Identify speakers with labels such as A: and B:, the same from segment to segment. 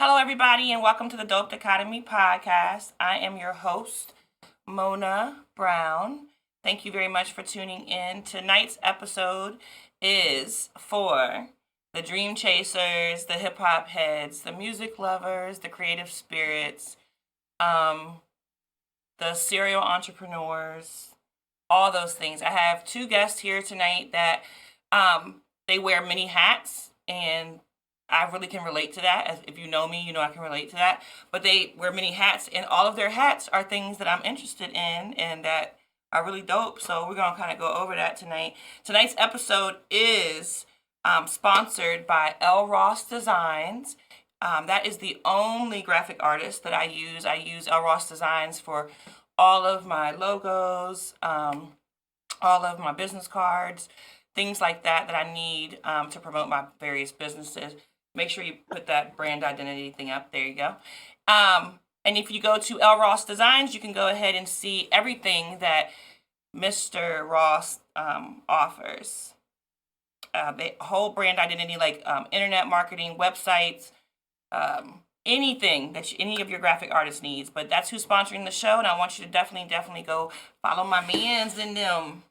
A: Hello, everybody, and welcome to the Dope Dichotomy podcast. I am your host, Mona Brown. Thank you very much for tuning in. Tonight's episode is for the dream chasers, the hip hop heads, the music lovers, the creative spirits, the serial entrepreneurs, all those things. I have two guests here tonight that they wear many hats, and I really can relate to that. As if you know me, you know I can relate to that. But they wear many hats, and all of their hats are things that I'm interested in and that are really dope. So we're gonna kind of go over that tonight. Tonight's episode is sponsored by L. Ross Designs. That is the only graphic artist that I use. I use L. Ross Designs for all of my logos, all of my business cards, things like that that I need to promote my various businesses. Make sure you put that brand identity thing up. There you go. And if you go to L. Ross Designs, you can go ahead and see everything that Mr. Ross offers. The whole brand identity, like internet marketing, websites, anything that any of your graphic artist needs. But that's who's sponsoring the show, and I want you to definitely go follow my mans and them.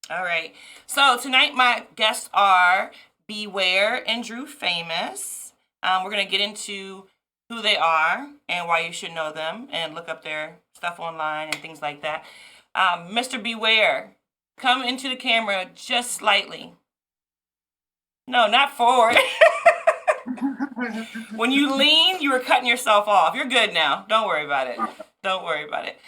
A: All right. So tonight my guests are Beware and Drufamous. We're going to get into who they are and why you should know them and look up their stuff online and things like that. Mr. Beware, come into the camera just slightly. No, not forward. When you lean, you were cutting yourself off. You're good now. Don't worry about it. Don't worry about it.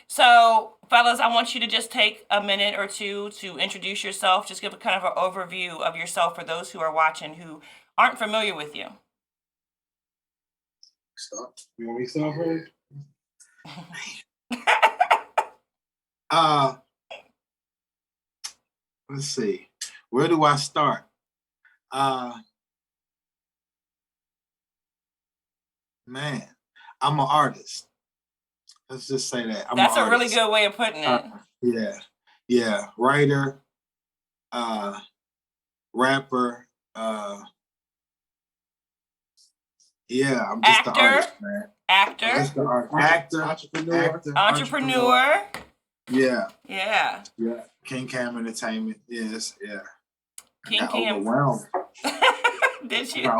A: So, fellas, I want you to just take a minute or two to introduce yourself. Just give a kind of an overview of yourself for those who are watching who aren't familiar with you.
B: Stop. You want me to start first? Let's see. Where do I start? Man, I'm an artist. Let's just say that.
A: That's a really good way of putting it.
B: Yeah. Writer, rapper, I'm just an artist, man. Actor.
A: Entrepreneur.
B: Yeah.
A: Yeah.
B: King Cam Entertainment. Yes, yeah.
A: King Cam.
B: Overwhelmed.
A: Did you?
B: I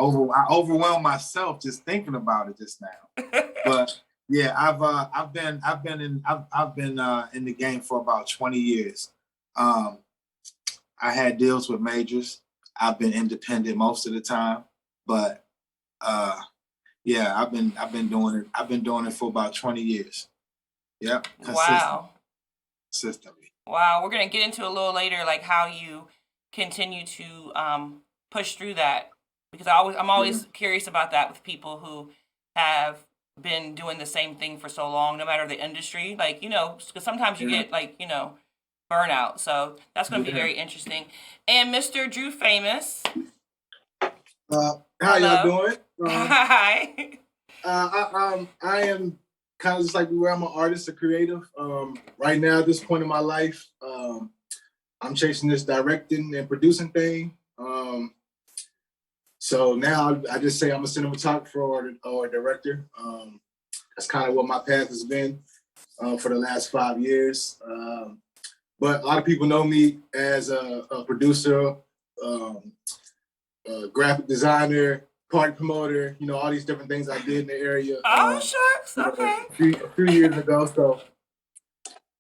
B: overwhelmed myself just thinking about it just now. But yeah, I've been in the game for about 20 years. I had deals with majors. I've been independent most of the time, but yeah, I've been doing it. I've been doing it for about 20 years. Yep.
A: Wow.
B: Consistently.
A: Wow. We're gonna get into a little later, like how you continue to push through that, because I'm always curious about that with people who have been doing the same thing for so long, no matter the industry. Like, because sometimes you get like, burnout. So that's going to be very interesting. And Mr. Drufamous.
B: How y'all doing?
A: Hi.
B: I am kind of just like where I'm an artist, a creative. Right now, at this point in my life, I'm chasing this directing and producing thing. So now I just say I'm a cinematographer or a director. That's kind of what my path has been for the last 5 years. But a lot of people know me as a producer, a graphic designer, party promoter, all these different things I did in the area.
A: Oh, shucks. Okay.
B: A few years ago. So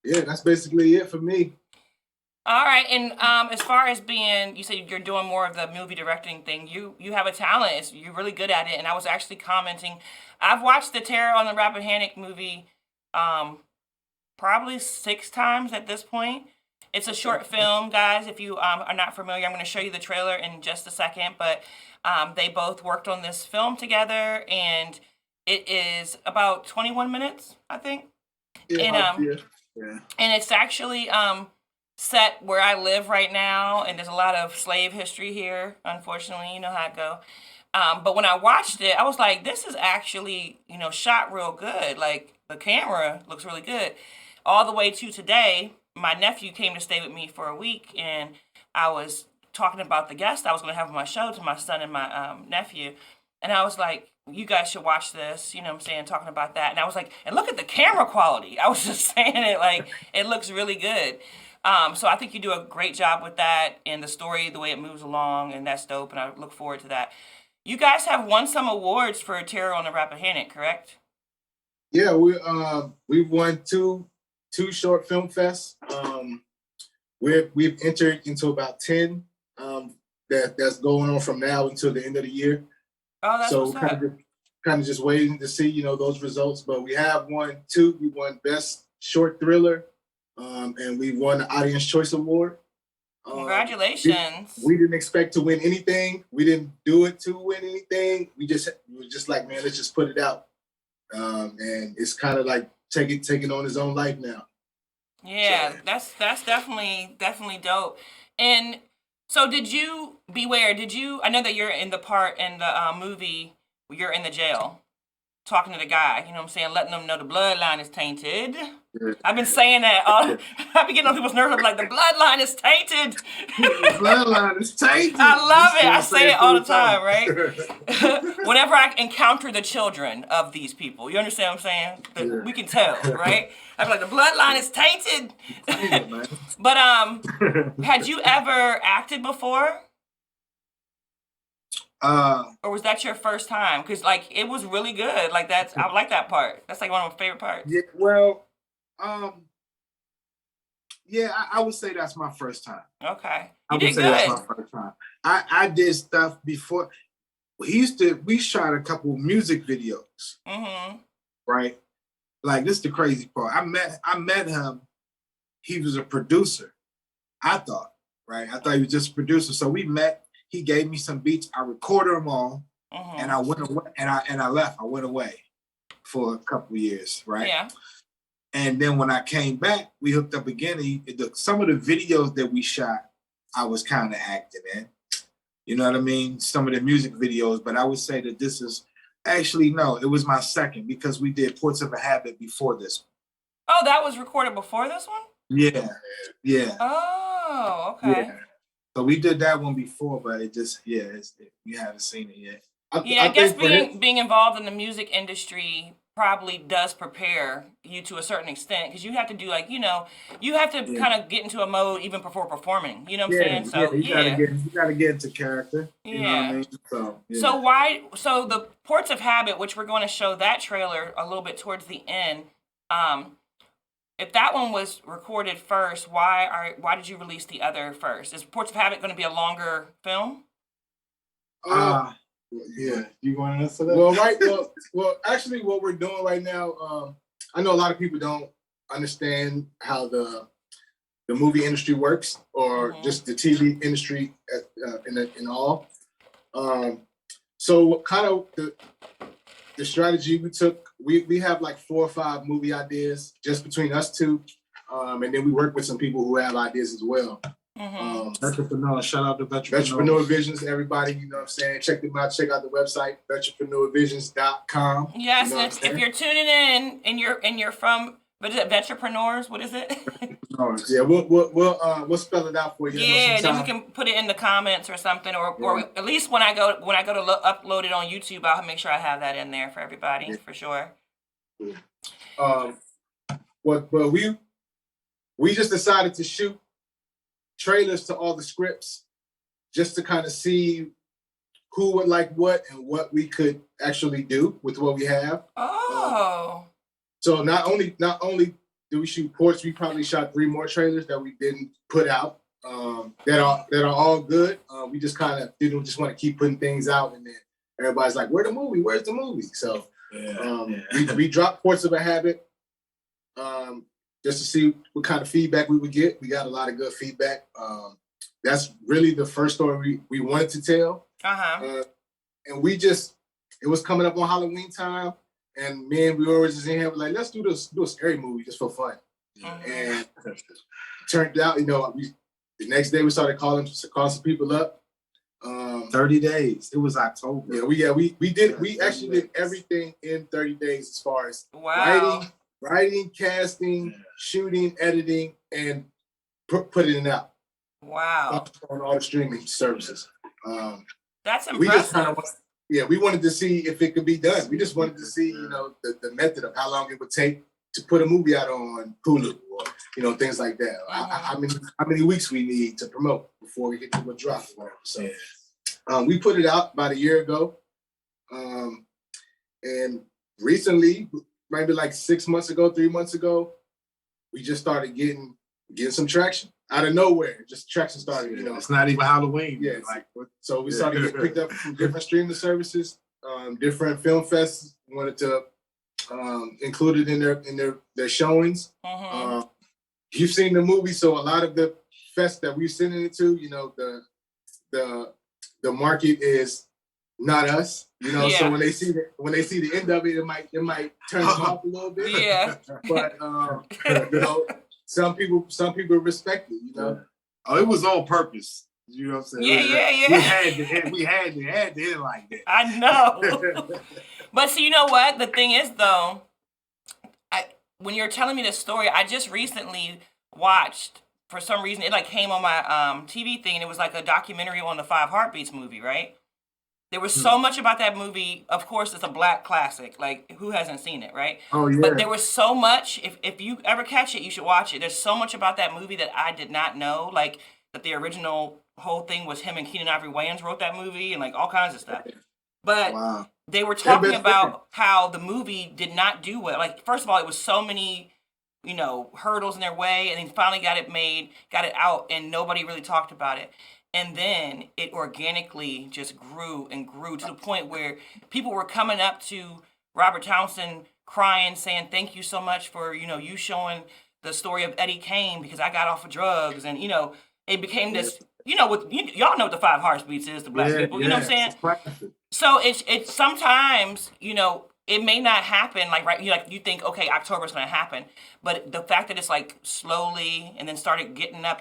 B: yeah, that's basically it for me.
A: All right, and as far as being, you said you're doing more of the movie directing thing. You have a talent. You're really good at it. And I was actually commenting. I've watched the Terror on the Rappahannock movie probably 6 times at this point. It's a short film, guys. If you are not familiar, I'm going to show you the trailer in just a second. But they both worked on this film together, and it is about 21 minutes, I think.
B: Yeah.
A: And it's actually set where I live right now, and there's a lot of slave history here, unfortunately. You know how it go. But when I watched it, I was like, this is actually, shot real good. Like, the camera looks really good. All the way to today, my nephew came to stay with me for a week, and I was talking about the guest I was going to have on my show to my son and my nephew. and I was like, you guys should watch this, you know what I'm saying, talking about that. And I was like, and look at the camera quality. I was just saying it like, it looks really good. So I think you do a great job with that and the story, the way it moves along, and that's dope, and I look forward to that. You guys have won some awards for Terror on the Rappahannock, correct?
C: Yeah, we've won two short film fests. We've entered into about 10 that's going on from now until the end of the year.
A: Oh, that's
C: So
A: what's up.
C: kind of just waiting to see, those results. But we have won 2. We won Best Short Thriller, and we won the Audience Choice Award.
A: Congratulations.
C: We didn't expect to win anything. We didn't do it to win anything. We were just like, man, let's just put it out. And it's kind of like taking on his own life now.
A: Yeah,
C: So,
A: that's definitely dope. And so I know that you're in the part in the movie where you're in the jail talking to the guy, you know what I'm saying, letting them know the bloodline is tainted. I've been saying that all I've been getting on people's nerves. I'm like, the bloodline is tainted.
B: The bloodline is tainted.
A: I love it. I say it all the time, right? Whenever I encounter the children of these people, you understand what I'm saying? We can tell, right? I'm like, the bloodline is tainted. But had you ever acted before? Or was that your first time? Because like it was really good. Like I like that part. That's like one of my favorite parts.
B: Yeah, well, yeah, I would say that's my first time.
A: Okay,
B: I
A: you
B: would
A: did
B: say that's
A: good.
B: my first time. I did stuff before. We shot a couple music videos,
A: Mm-hmm.
B: right? Like this is the crazy part. I met him. He was a producer. I thought, right? I thought he was just a producer. So we met. He gave me some beats. I recorded them all, and I went away. And I left. I went away for a couple of years, right?
A: Yeah.
B: And then when I came back, we hooked up again. Some of the videos that we shot, I was kind of acting in. You know what I mean? Some of the music videos, but I would say that this is actually no. It was my second because we did Ports of a Habit before this one.
A: Oh, that was recorded before this one?
B: Yeah, yeah.
A: Oh, okay.
B: Yeah. So we did that one before, but it just we haven't seen it yet.
A: I guess being involved in the music industry probably does prepare you to a certain extent because you have to do like you have to kind of get into a mode even before performing. You know what I'm saying? So
B: you gotta get into character. You know what I mean?
A: So the Ports of Habit, which we're going to show that trailer a little bit towards the end. If that one was recorded first, why did you release the other first? Is Ports of Habit going to be a longer film?
C: Yeah, you want to answer that? Well, actually, what we're doing right now, I know a lot of people don't understand how the movie industry works, or just the TV industry in all. So, kind of the strategy we took, we have like 4 or 5 movie ideas just between us two, and then we work with some people who have ideas as well.
B: Vetrapreneur, shout out to
C: Vetrapreneur Visions, everybody, you know what I'm saying? Check them out, check out the website, vetrapreneurvisions.com.
A: Yes,
C: you know
A: if you're tuning in and you're from, what is it, Vetrapreneurs? What is it?
C: Yeah, we'll spell it out for you.
A: Yeah, then we can put it in the comments or something, or at least when I go to upload it on YouTube, I'll make sure I have that in there for everybody for sure.
C: But we just decided to shoot trailers to all the scripts just to kind of see who would like what and what we could actually do with what we have. So not only did we shoot Ports, we probably shot 3 more trailers that we didn't put out that are all good. We just kind of didn't just want to keep putting things out, and then everybody's like, "Where's the movie? Where's the movie?" So we dropped Ports of a Habit just to see what kind of feedback we would get. We got a lot of good feedback. That's really the first story we wanted to tell. And it was coming up on Halloween time, and we were just in here like, let's do a scary movie just for fun. And it turned out, the next day we started calling some people up.
B: 30 days. It was October.
C: We actually did everything in 30 days as far as writing, casting, shooting, editing, and putting it out.
A: Wow.
C: On all the streaming services.
A: That's impressive.
C: we wanted to see if it could be done. We just wanted to see, the method of how long it would take to put a movie out on Hulu or, things like that. How many weeks we need to promote before we get to a drop or whatever. So we put it out about a year ago. And recently, maybe like 3 months ago, we just started getting some traction out of nowhere. Just traction started,
B: It's not even Halloween.
C: Yeah. So we started getting picked up from different streaming services, different film fests wanted to include it in their showings. You've seen the movie, so a lot of the fests that we're sending it to, the market is not us, So when they see the end of it, it might turn them off a little bit.
A: Yeah.
C: But some people respect it,
B: Oh, it was on purpose. You know what I'm saying?
A: Yeah.
B: We had to end like that.
A: I know. But see, you know what? The thing is, though, when you're telling me this story, I just recently watched, for some reason, it like came on my TV thing, and it was like a documentary on the Five Heartbeats movie, right? There was so much about that movie. Of course, it's a Black classic. Like, who hasn't seen it, right?
B: Oh, yeah.
A: But there was so much. If you ever catch it, you should watch it. There's so much about that movie that I did not know. Like, that the original whole thing was him and Keenan Ivory Wayans wrote that movie and, like, all kinds of stuff. But they were talking about how the movie did not do well. Like, first of all, it was so many, hurdles in their way. And then finally got it out, and nobody really talked about it. And then it organically just grew and grew to the point where people were coming up to Robert Townsend crying, saying, "Thank you so much for, you showing the story of Eddie Kane, because I got off of drugs." And, it became this, y'all know what the Five Heartbeats is, the Black people, you know what I'm saying? So it's sometimes, it may not happen you think, okay, October's going to happen, but the fact that it's like slowly and then started getting up,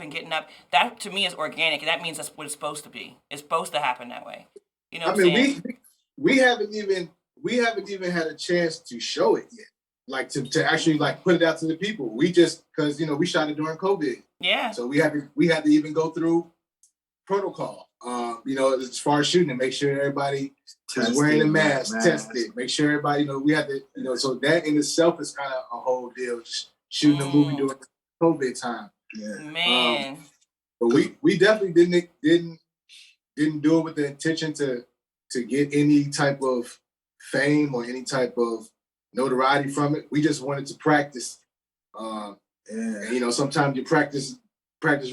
A: that to me is organic, and that means that's what it's supposed to be. It's supposed to happen that way. You know what I'm saying?
C: We haven't even had a chance to show it yet, like to actually like put it out to the people. We just, because we shot it during COVID.
A: Yeah.
C: So we had to even go through protocol. As far as shooting, and make sure everybody is wearing a mask, tested, make sure everybody, we had to, so that in itself is kind of a whole deal, just shooting a movie during COVID time.
B: Yeah.
A: Man.
C: But we definitely didn't do it with the intention to get any type of fame or any type of notoriety from it. We just wanted to practice. And, sometimes your practice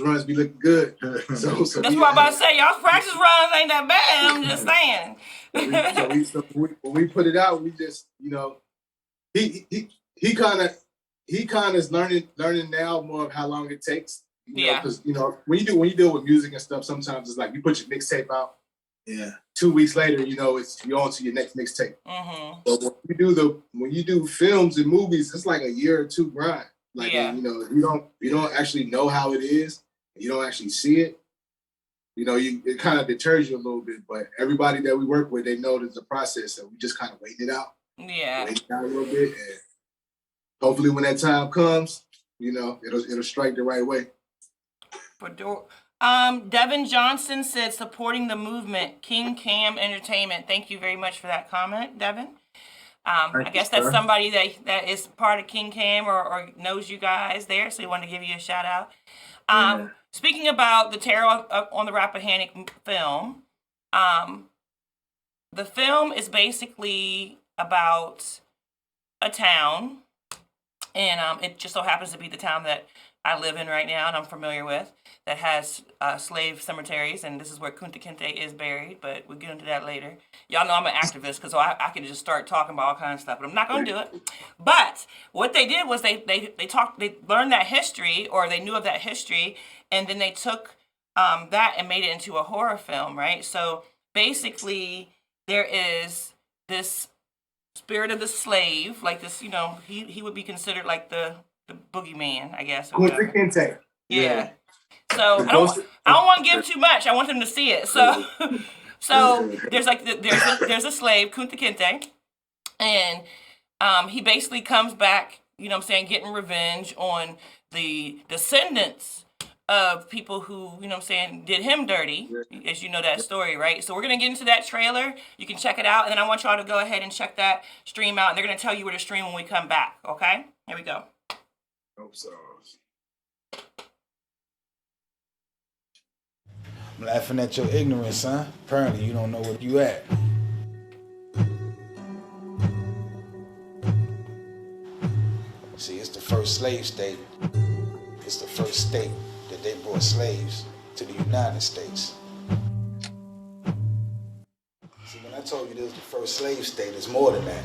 C: runs be looking good. So
A: that's what I'm about to say. Y'all's practice runs ain't that bad. I'm just saying.
C: So when we put it out, we just, he kind of is learning now more of how long it takes. Because when you deal with music and stuff, sometimes it's like you put your mixtape out.
B: Yeah. 2
C: weeks later, you're on to your next mixtape. But when you do films and movies, it's like a year or two grind. Like, you don't actually know how it is. You don't actually see it. It kind of deters you a little bit. But everybody that we work with, they know there's a process, so we just kind of wait it out.
A: Yeah.
C: Wait it out a little bit, and hopefully, when that time comes, it'll strike the right way.
A: Devin Johnson said, supporting the movement, King Cam Entertainment. Thank you very much for that comment, Devin. I guess that's somebody that is part of King Cam or knows you guys there, so he wanted to give you a shout out. Speaking about the terror on the Rappahannock film, the film is basically about a town, and it just so happens to be the town that I live in right now and I'm familiar with, that has slave cemeteries, and this is where Kunta Kinte is buried, but we'll get into that later. Y'all know I'm an activist, because I can just start talking about all kinds of stuff, but I'm not going to do it. But what they did was they learned that history, or they knew of that history, and then they took that and made it into a horror film, right? So basically, there is this spirit of the slave, like this, he would be considered like the boogeyman, I guess.
C: Kunta Kinte.
A: Yeah. So I don't want to give too much. I want them to see it. So there's a slave, Kunta Kinte, and he basically comes back, getting revenge on the descendants of people who, you know what I'm saying, did him dirty, as you know that story, right? So we're going to get into that trailer. You can check it out, and then I want y'all to go ahead and check that stream out, and they're going to tell you where to stream when we come back, okay? Here we go.
C: Hope so.
D: I'm laughing at your ignorance, huh? Apparently you don't know where you at. See, it's the first slave state. It's the first state that they brought slaves to the United States. See, when I told you this was the first slave state, it's more than that.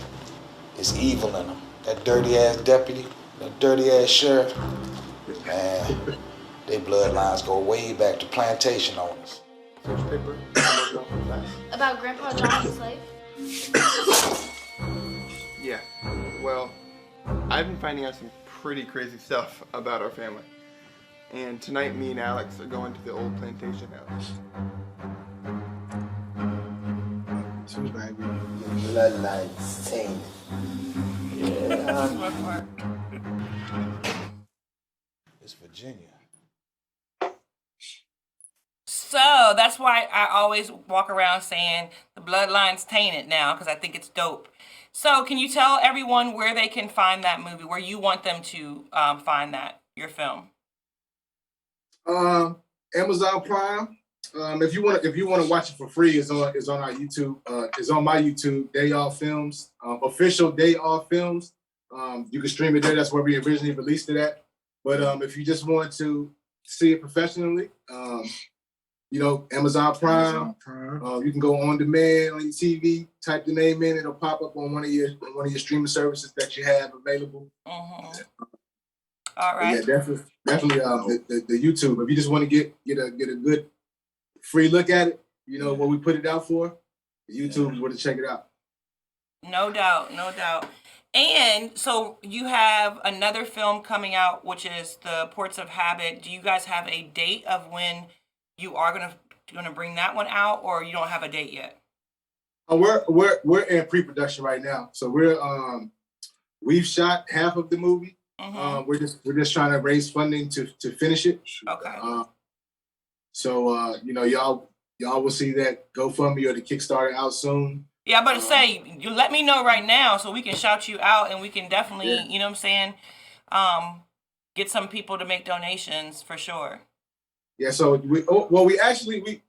D: It's evil in them. That dirty ass deputy, that dirty ass sheriff, man, their bloodlines go way back to plantation owners.
E: First paper.
F: About Grandpa John the slave?
E: Yeah. Well, I've been finding out some pretty crazy stuff about our family. And tonight, me and Alex are going to the old plantation house.
G: Bloodline stained.
A: Yeah.
D: It's Virginia.
A: So that's why I always walk around saying the bloodline's tainted now, because I think it's dope. So can you tell everyone where they can find that movie, where you want them to find that, your film?
C: Amazon Prime. If you want to watch it for free, it's on our YouTube. It's on my YouTube, Day Off Films, official Day Off Films. You can stream it there. That's where we originally released it at. But if you just want to see it professionally, Amazon Prime. You can go on demand on your TV, type the name in, it'll pop up on one of your streaming services that you have available.
A: Mm-hmm. All right.
C: Yeah, definitely the YouTube. If you just want to get a good free look at it, what we put it out for, the YouTube is where to check it out.
A: No doubt. And so you have another film coming out, which is The Ports of Habit. Do you guys have a date of when you are gonna bring that one out, or you don't have a date yet?
C: We're in pre-production right now, so we've shot half of the movie.
A: Mm-hmm.
C: We're just trying to raise funding to finish it.
A: Okay.
C: Y'all will see that GoFundMe or the Kickstarter out soon.
A: Yeah, I'm about to say, you let me know right now so we can shout you out, and we can definitely, you know what I'm saying, get some people to make donations for sure.
C: Yeah, so we actually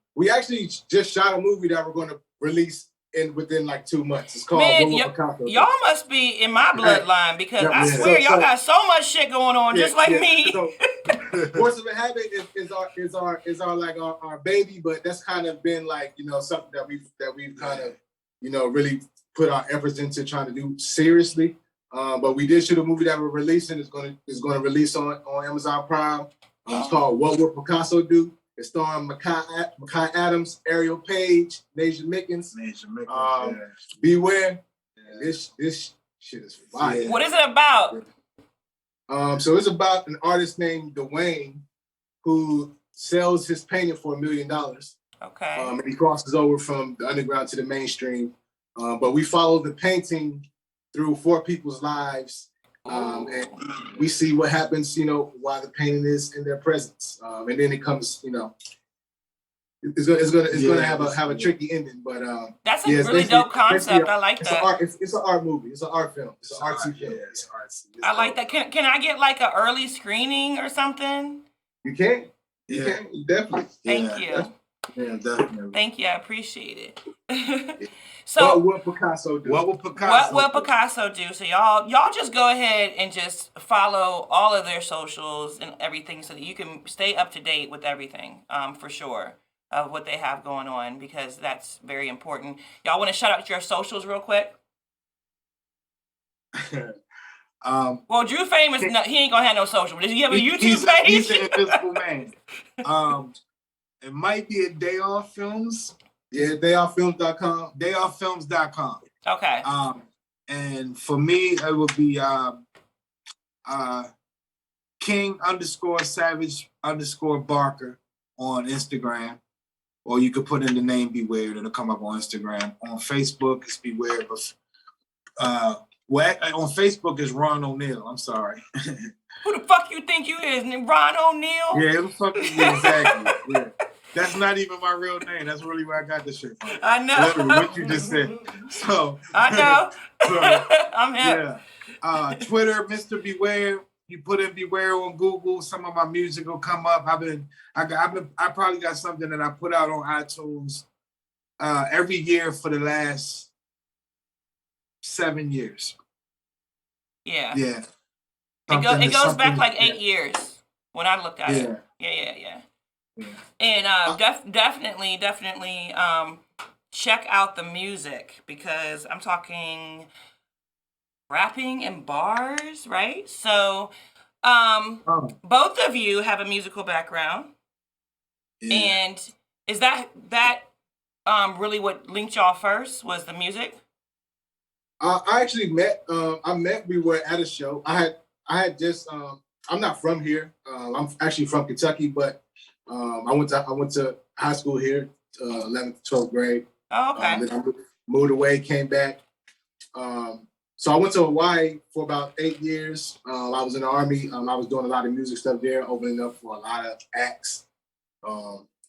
C: just shot a movie that we're going to release within like 2 months. It's called
A: y'all must be in my bloodline, because I swear y'all got so much shit going on, just like me.
C: So, Ports of Habit is our baby, but that's kind of been like something that we've kind of really put our efforts into trying to do seriously. But we did shoot a movie that we're releasing. It's going to release on Amazon Prime. It's called What Would Picasso Do? It's starring Makai Adams, Ariel Page, Nasia Mickens. Beware. Yeah. This shit is fire.
A: Yeah. What is it about?
C: So it's about an artist named Dwayne who sells his painting for $1 million.
A: Okay.
C: And he crosses over from the underground to the mainstream. But we follow the painting through 4 people's lives. And we see what happens, while the painting is in their presence. And then it comes, it's gonna have a tricky ending, but
A: that's a really dope concept. I like that.
C: It's an art movie. It's an art film. It's an artsy film. It's artsy.
A: I like that. Can I get like an early screening or something?
C: You can. You can definitely.
A: Thank you.
B: Yeah, definitely.
A: Thank you. I appreciate it. So
B: what will Picasso do?
A: What will Picasso do? So y'all just go ahead and just follow all of their socials and everything, so that you can stay up to date with everything, for sure, of what they have going on, because that's very important. Y'all want to shout out your socials real quick? Well, Drufamous, he ain't gonna have no social. Does he have a YouTube page?
B: He's an invisible man. It might be at Day Off Films.
C: Yeah, dayoffilms.com.
B: Dayoffilms.com.
A: Okay.
B: And for me, it would be King_Savage_Barker on Instagram. Or you could put in the name Beware, it'll come up on Instagram. On Facebook, it's Beware, but Well, on Facebook is Ron O'Neal. I'm sorry.
A: Who the fuck you think you is? Ron O'Neal?
B: Yeah, who the fuck is you? Exactly. Yeah. That's not even my real name. That's really where I got this shit from.
A: I know.
B: Literally, what you just said. So
A: I know.
B: So,
A: I'm hip.
B: yeah. Twitter, Mr. Beware. You put in Beware on Google, some of my music will come up. I probably got something that I put out on iTunes every year for the last 7 years.
A: Yeah.
B: Yeah.
A: It goes back like 8 years when I looked at it. Yeah. And definitely check out the music, because I'm talking rapping and bars, right? So both of you have a musical background.
B: Yeah.
A: And is that really what linked y'all first, was the music?
C: I actually we were at a show. I had just I'm not from here. I'm actually from Kentucky, but I went to high school here, 11th, 12th grade.
A: Oh, okay.
C: Then I moved away, came back. So I went to Hawaii for about 8 years. I was in the Army. I was doing a lot of music stuff there, opening up for a lot of acts,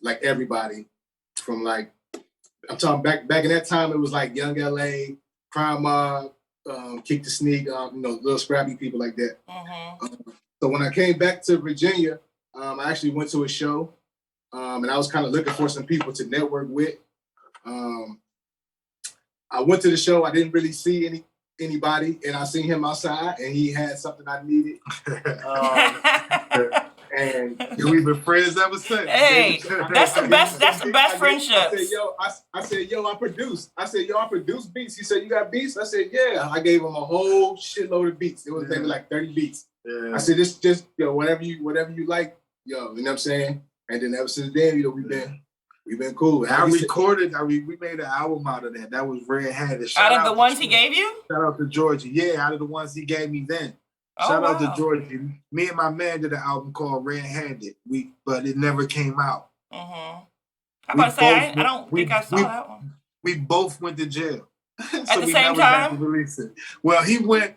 C: like everybody. From like, I'm talking back in that time, it was like Young LA, Crime Mob, Kick the Sneak, little scrappy people like that.
A: Mm-hmm.
C: So when I came back to Virginia, I actually went to a show, and I was kind of looking for some people to network with. I went to the show. I didn't really see anybody, and I seen him outside, and he had something I needed. And
B: we've been friends ever since.
A: Hey, that's the best. That's the best friendship.
C: I said, yo, I produce. I said, yo, I produce beats. He said, you got beats? I said, yeah. I gave him a whole shitload of beats. It was maybe like 30 beats. Yeah. I said, just whatever you like, you know what I'm saying? And then ever since then, we've been cool.
B: We made an album out of that. That was Red Handed.
A: Out of the ones he gave you?
B: Shout out to Georgie. Yeah, out of the ones he gave me then. Shout out to Georgie. Me and my man did an album called Red Handed. But it never came out.
A: Mm-hmm. I'm about to say, I don't think I saw that one.
B: We both went to jail.
A: At the same time?
B: To release it. Well, he went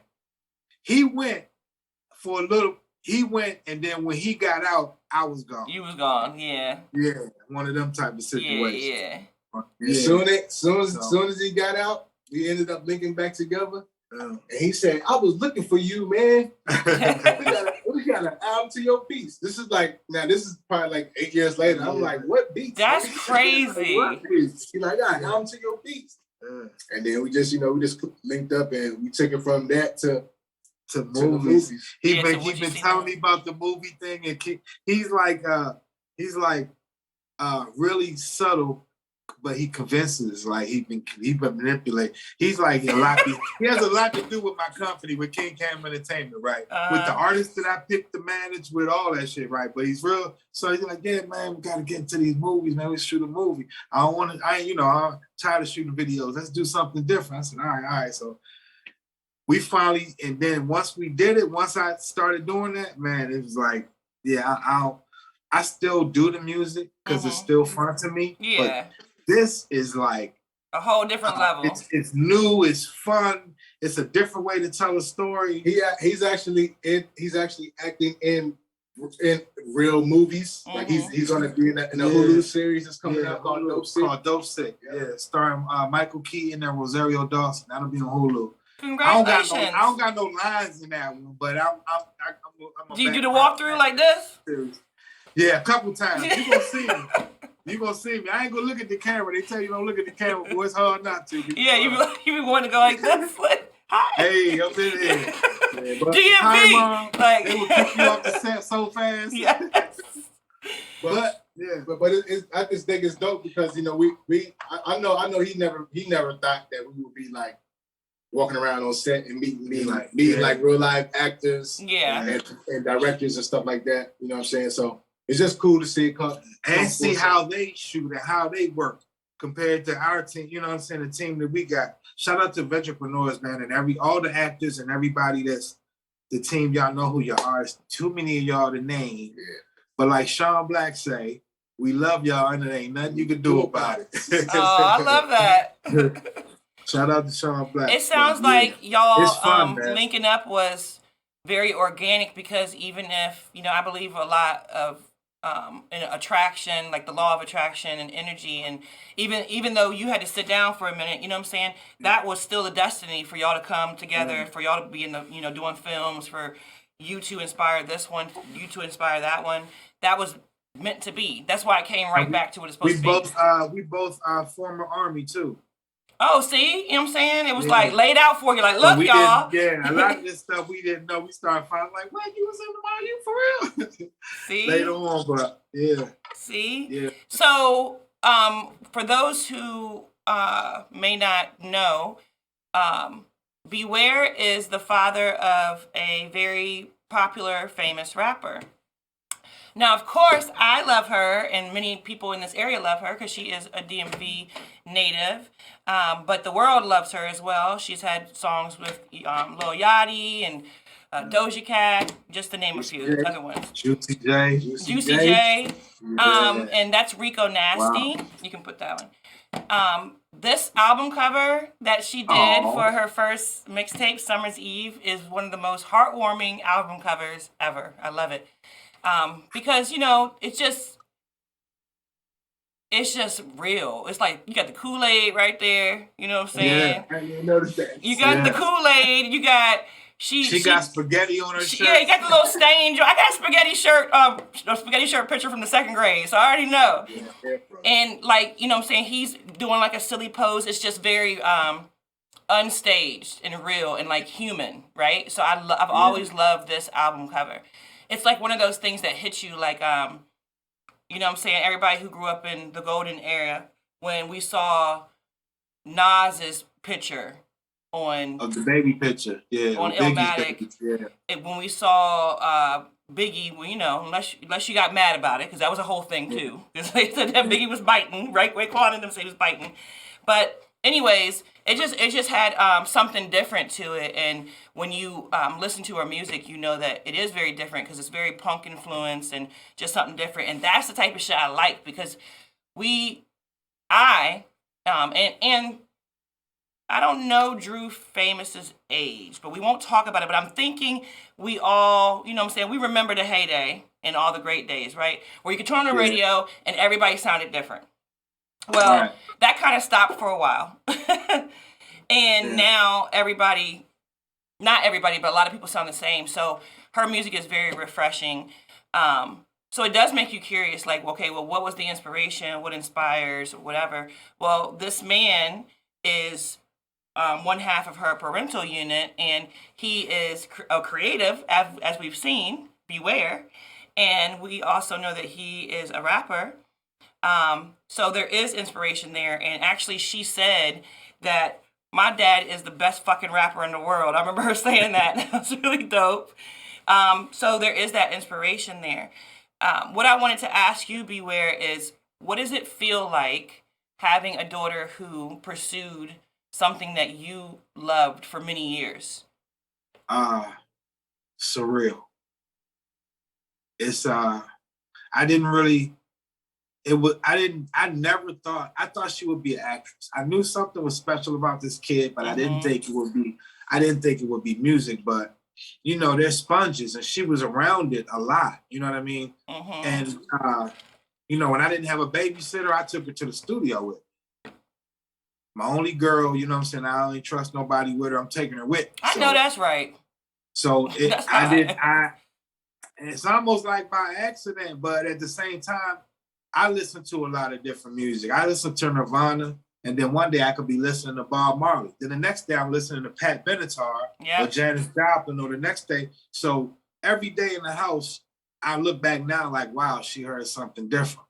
B: for a little. He went, and then when he got out, I was gone.
A: You was gone, yeah.
B: Yeah, one of them type of situations.
A: Yeah.
C: As soon as he got out, we ended up linking back together. And he said, I was looking for you, man. we got an album to your beats. This is probably like 8 years later. I'm like, what beats?
A: That's crazy.
C: He's like, I got an album to your beats. And then we just linked up, and we took it from that to movies.
B: He's been telling me about the movie thing, and he's like really subtle, but he convinces. Like he manipulate. He's like a lot. He has a lot to do with my company, with King Cam Entertainment, right? With the artists that I picked to manage, with all that shit, right? But he's real. So he's like, yeah, man, we gotta get into these movies, man. We shoot a movie. I'm tired of shooting videos. Let's do something different. I said, all right. So we finally, and then once we did it, once I started doing that, man, it was like, yeah, I still do the music because it's still fun to me.
A: Yeah.
B: But this is like
A: a whole different level.
B: It's new, it's fun, it's a different way to tell a story.
C: He's actually acting in real movies. Like he's gonna be in a Hulu series that's coming out called
B: Dope Sick. Yeah, starring Michael Keaton and Rosario Dawson. That'll be on Hulu.
A: Congratulations!
B: I don't got no lines in that one, but I'm
A: do you do the walkthrough like this?
B: Yeah, a couple times. You gonna see me. You gonna see me. I ain't gonna look at the camera. They tell you don't look at the camera, boy. It's hard not to.
A: Yeah, you be wanting to go like this. Like, hi.
B: Hey, I'm in here.
A: DMV. Like
B: they will kick you off the set so fast.
A: Yes.
C: But I just think it's dope because I know he never thought that we would be like walking around on set and meeting like real life actors, and directors and stuff like that. You know what I'm saying? So it's just cool to see it come
B: and see how they shoot and how they work compared to our team. You know what I'm saying? The team that we got. Shout out to Venturepreneurs, man, and all the actors and everybody that's the team. Y'all know who you are. It's too many of y'all to name. Yeah. But like Sean Black say, we love y'all and there ain't nothing you can do about it.
A: Oh, I love that.
B: Shout out to Sean Black.
A: It sounds
B: But, yeah,
A: like y'all
B: it's fun, man.
A: linking up was very organic because even if, I believe a lot of attraction, like the law of attraction and energy, and even though you had to sit down for a minute, you know what I'm saying, that was still a destiny for y'all to come together, for y'all to be in the, doing films, for you to inspire this one, you to inspire that one. That was meant to be. That's why it came right back to what it's supposed to be.
B: We both former Army too.
A: Oh, see, you know what I'm saying? It was like laid out for you, like,
B: So
A: look, y'all.
B: A lot of this stuff we didn't know. We started finding like, wait, you was in the Army for real?
A: See?
B: Later on, but yeah.
A: See?
B: Yeah.
A: So, for those who may not know, Beware is the father of a very popular, famous rapper. Now, of course, I love her, and many people in this area love her because she is a DMV native. But the world loves her as well. She's had songs with Lil Yachty and Doja Cat, just to name a few other ones.
B: Juicy J.
A: Juicy J.
B: Yeah.
A: And that's Rico Nasty.
B: Wow.
A: You can put that one. This album cover that she did for her first mixtape, Summer's Eve, is one of the most heartwarming album covers ever. I love it. Because, it's just real. It's like you got the Kool-Aid right there. You know what I'm saying?
B: Yeah, I didn't notice that.
A: You got the Kool-Aid. You got she
B: got spaghetti on her shirt.
A: Yeah, you got the little stain. I got a spaghetti shirt picture from the second grade, so I already know. Yeah, and like, you know what I'm saying, he's doing like a silly pose. It's just very unstaged and real and like human, right? So I've always loved this album cover. It's like one of those things that hits you like, you know what I'm saying, everybody who grew up in the golden era, when we saw Nas's picture on...
B: Of the baby picture, yeah.
A: On Illmatic. Yeah. When we saw Biggie, well, unless you got mad about it, because that was a whole thing too. Because they said that Biggie was biting, right? Raekwon and them say he was biting. But anyways, it just had something different to it, and when you listen to her music, you know that it is very different because it's very punk influenced and just something different, and that's the type of shit I like because and I don't know Drufamous's age, but we won't talk about it. But I'm thinking we all, you know what I'm saying, we remember the heyday and all the great days, right? Where you could turn on the radio and everybody sounded different. Well, that kind of stopped for a while. And now everybody, not everybody, but a lot of people sound the same. So her music is very refreshing. So it does make you curious, like, okay, well, what was the inspiration? What inspires, whatever? Well, this man is one half of her parental unit, and he is a creative, as we've seen, Beware. And we also know that he is a rapper. So there is inspiration there. And actually, she said that my dad is the best fucking rapper in the world. I remember her saying that. That was really dope. So there is that inspiration there. What I wanted to ask you, Beware, is what does it feel like having a daughter who pursued something that you loved for many years?
B: Surreal. It's I thought she would be an actress. I knew something was special about this kid, but I didn't think it would be music, but they're sponges, and she was around it a lot. You know what I mean? And when I didn't have a babysitter, I took her to the studio with me. My only girl, you know what I'm saying? I don't trust nobody with her. I'm taking her with me.
A: I know that's right.
B: So it's almost like by accident, but at the same time, I listen to a lot of different music. I listen to Nirvana, and then one day I could be listening to Bob Marley. Then the next day I'm listening to Pat Benatar or Janis Joplin, or the next day. So every day in the house, I look back now like, wow, she heard something different.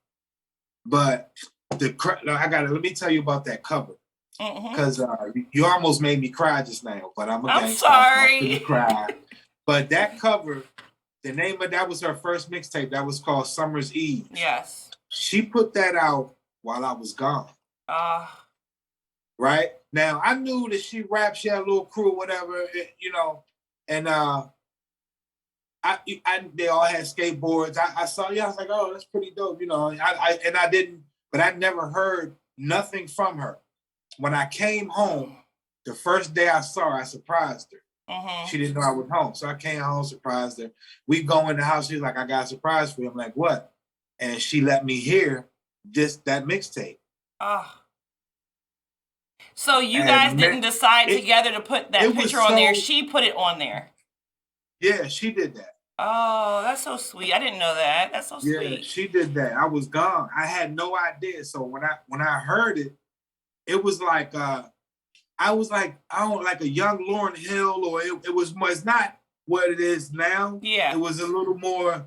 B: But let me tell you about that cover. Because you almost made me cry just now, but I'm
A: sorry.
B: Cry. But that cover, the name of that was her first mixtape. That was called Summer's Eve.
A: Yes. She
B: put that out while I was gone. Right? Now, I knew that she rapped, she had a little crew, whatever, and they all had skateboards. I saw, I was like, oh, that's pretty dope, I never heard nothing from her. When I came home, The first day I saw her, I surprised her.
A: Mm-hmm.
B: She didn't know I was home. So I came home, surprised her. We go in the house. She's like, I got a surprise for you. I'm like, what? And she let me hear just that mixtape.
A: Oh. So you guys didn't decide together to put that picture on there. She put it on there.
B: Yeah, she did that.
A: Oh, that's so sweet. I didn't know that. That's so sweet.
B: Yeah, she did that. I was gone. I had no idea. So when I heard it, it was like I was like, I don't like a young Lauryn Hill, or it was it's not what it is now.
A: Yeah.
B: It was a little more,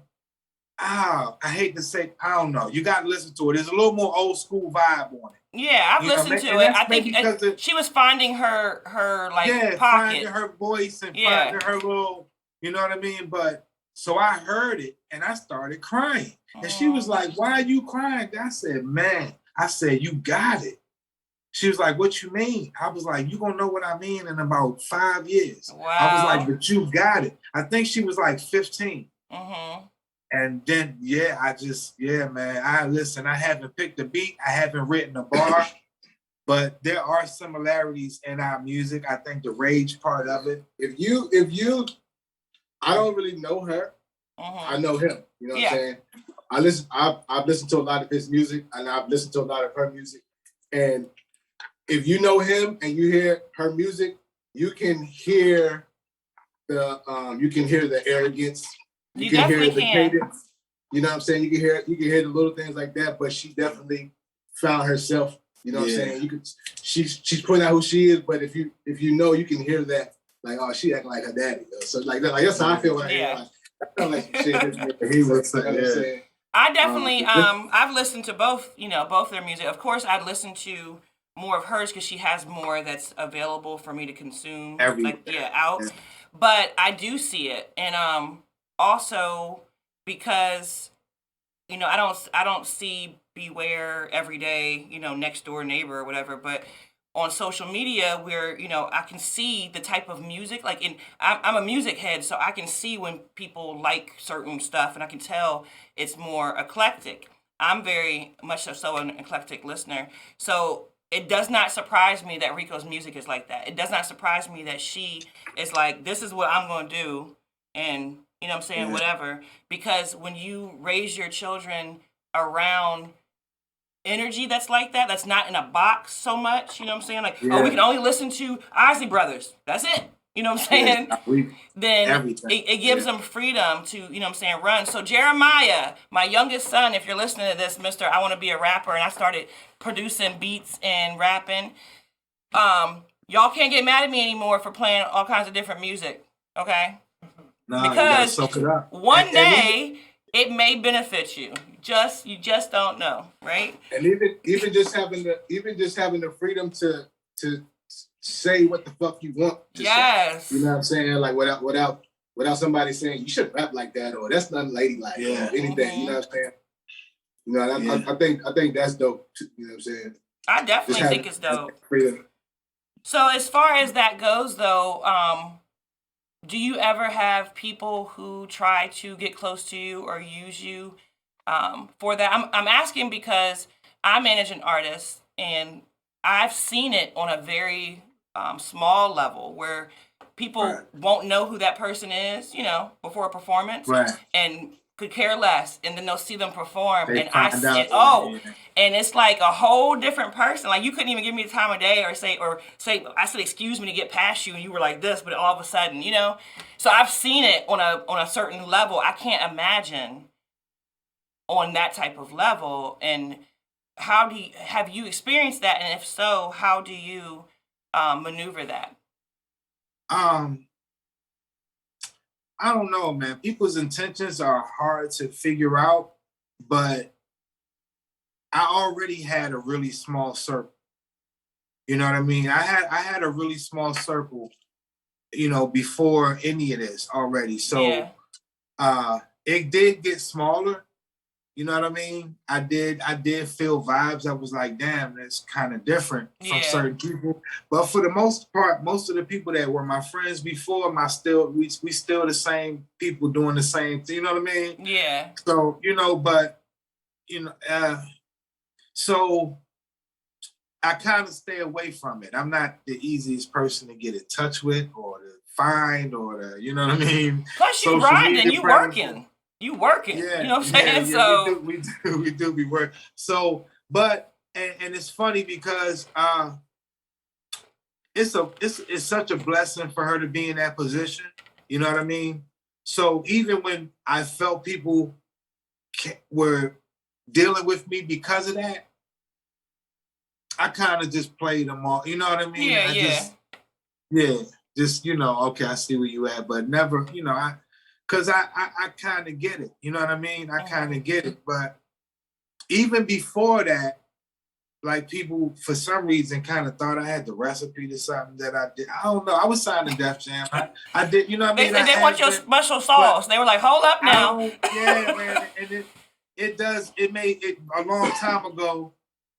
B: I hate to say, I don't know. You got to listen to it. There's a little more old school vibe on it.
A: Yeah, I've listened to it. I think she was finding her pocket.
B: Finding her voice and finding her little, you know what I mean? But so I heard it and I started crying. And she was like, why are you crying? I said, man, you got it. She was like, what you mean? I was like, you gonna know what I mean in about 5 years.
A: Wow.
B: I was like, but you got it. I think she was like 15.
A: Mm-hmm.
B: And then, man, I haven't picked a beat. I haven't written a bar, but there are similarities in our music. I think the rage part of it.
C: If you, I don't really know her.
A: Mm-hmm.
C: I know him. You know what I'm saying? I've listened to a lot of his music, and I've listened to a lot of her music. And if you know him and you hear her music, you can hear the arrogance. You can hear the cadence. You know what I'm saying? You can hear the little things like that, but she definitely found herself. You know what I'm saying? She's putting out who she is, but if you know, you can hear that, like, oh, she acting like her daddy. So like that's how I feel when I hear like, I feel like shit. He was saying.
A: I definitely I've listened to both their music. Of course, I'd listen to more of hers because she has more that's available for me to consume. Out. Yeah. But I do see it, and also because I don't see Beware every day, next door neighbor or whatever, but on social media where I can see the type of music, I'm a music head, so I can see when people like certain stuff, and I can tell it's more eclectic. I'm very much so an eclectic listener, so it does not surprise me that Rico's music is like that. It does not surprise me that she is like, this is what I'm going to do, and whatever. Because when you raise your children around energy that's like that, that's not in a box so much, we can only listen to Ozzy Brothers. That's it. You know what I'm saying? Then it gives them freedom to, run. So Jeremiah, my youngest son, if you're listening to this, Mr. I want to be a rapper, and I started producing beats and rapping. Y'all can't get mad at me anymore for playing all kinds of different music, okay?
B: Nah,
A: because one day it may benefit you. You just don't know, right?
C: And even just having the freedom to say what the fuck you want to say. You know what I'm saying? Like without somebody saying you should rap like that, or that's not ladylike, or anything. Mm-hmm. You know what I'm saying? I think that's dope. You know what I'm saying?
A: I definitely think it's dope. Freedom. So as far as that goes, though, do you ever have people who try to get close to you or use you for that? I'm asking because I manage an artist, and I've seen it on a very small level where people won't know who that person is, before a performance, and could care less, and then they'll see them perform, and I see and it's like a whole different person. Like, you couldn't even give me the time of day or say I said excuse me to get past you, and you were like this, but all of a sudden, So I've seen it on a certain level. I can't imagine on that type of level. And have you experienced that? And if so, how do you maneuver that?
B: I don't know, man. People's intentions are hard to figure out, but I already had a really small circle. You know what I mean? I had a really small circle, before any of this already. So it did get smaller. You know what I mean? I did feel vibes. I was like, damn, that's kind of different from certain people. But for the most part, most of the people that were my friends before, we still the same people doing the same thing. You know what I mean?
A: Yeah.
B: So, so I kind of stay away from it. I'm not the easiest person to get in touch with or to find or to, you know what I mean?
A: Plus, you grinding, you working. You working.
B: Yeah,
A: You know what I'm saying? So
B: we do be working. So, but and it's funny because it's such a blessing for her to be in that position. You know what I mean? So even when I felt people were dealing with me because of that, I kind of just played them all. You know what I mean? Just okay, I see where you at, but never, because I kind of get it. You know what I mean? I kind of get it. But even before that, like people for some reason kind of thought I had the recipe to something that I did. I don't know. I was signed to Def Jam. I did. You know what I mean?
A: They want your special sauce. They were like, hold up now.
B: Yeah, man. And it does. It made it a long time ago.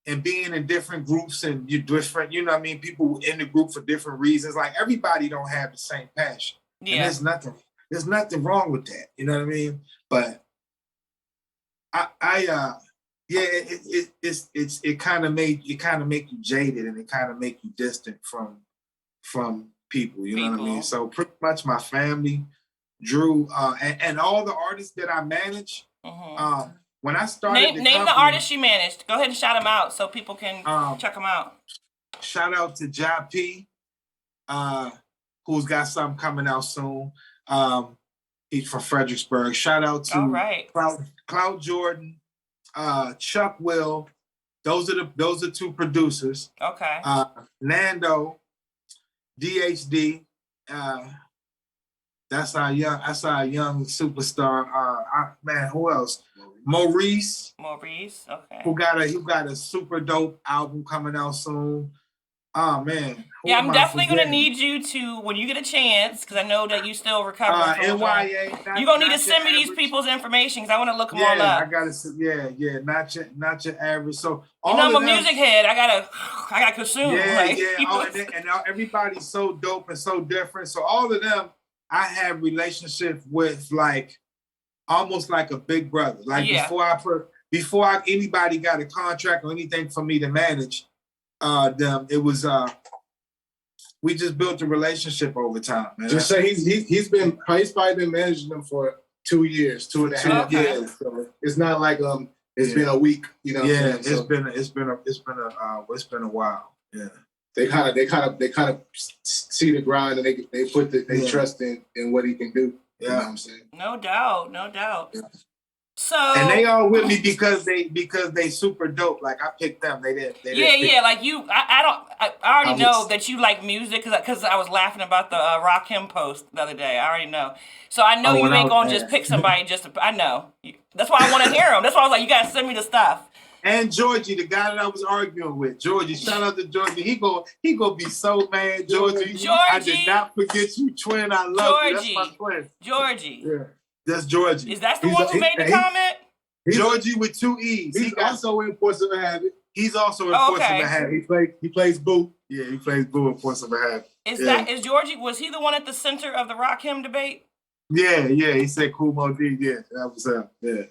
B: And being in different groups and you're different, you know what I mean? People in the group for different reasons. Like everybody don't have the same passion. Yeah. And there's nothing wrong with that. You know what I mean? But it kind of make you jaded and it kind of make you distant from people. You know what I mean? So pretty much my family, Drew, and all the artists that I manage. When I started,
A: name the artists you managed. Go ahead and shout them out so people can check them out.
B: Shout out to Ja P, who's got something coming out soon. He's from Fredericksburg. Shout out to Cloud Jordan, Chuck Will. Those are two producers.
A: Okay.
B: Nando, DHD. That's our young superstar. Man, who else? Maurice,
A: okay.
B: Who got a super dope album coming out soon. Oh man.
A: Yeah, I'm definitely gonna need you to, when you get a chance, because I know that you still recovering from
B: NYA.
A: You're gonna need to send me these people's information because I want to look them all up.
B: I gotta. Yeah. Not your average. So
A: I'm a music head. I gotta consume.
B: And everybody's so dope and so different. So all of them, I have relationship with like almost like a big brother. Like before anybody got a contract or anything for me to manage them, it was we just built a relationship over time. Man.
C: Just say he's probably been managing them for 2 years, 2.5 years. So it's not like it's been a week, you know.
B: Yeah, it's been a while. Yeah.
C: They kind of see the grind and they put they trust in what he can do. You know what I'm saying?
A: No doubt. Yeah. So
B: and they all with me because they super dope. Like I picked them. They didn't.
A: Like you, I already know that you like music because I was laughing about the Rock Him post the other day. I already know. So I know you ain't gonna just pick somebody I know. That's why I want to hear them. That's why I was like, you gotta send me the stuff.
B: And Georgie, the guy that I was arguing with, Georgie, shout out to Georgie. He go be so mad, Georgie. I did not forget you, twin. I love you. That's my twin.
A: Georgie.
B: Yeah. That's Georgie.
A: Is that the one who made the comment?
B: Georgie with 2 E's.
C: He's also in Force of a Habit.
B: He's also in Force of a Habit.
C: He plays Boo.
B: Yeah, he plays Boo in Force of a Habit.
A: Is Georgie, was he the one at the center of the Rock Him debate?
B: Yeah. He said Cool Mo D. Yeah, that was him. Yeah.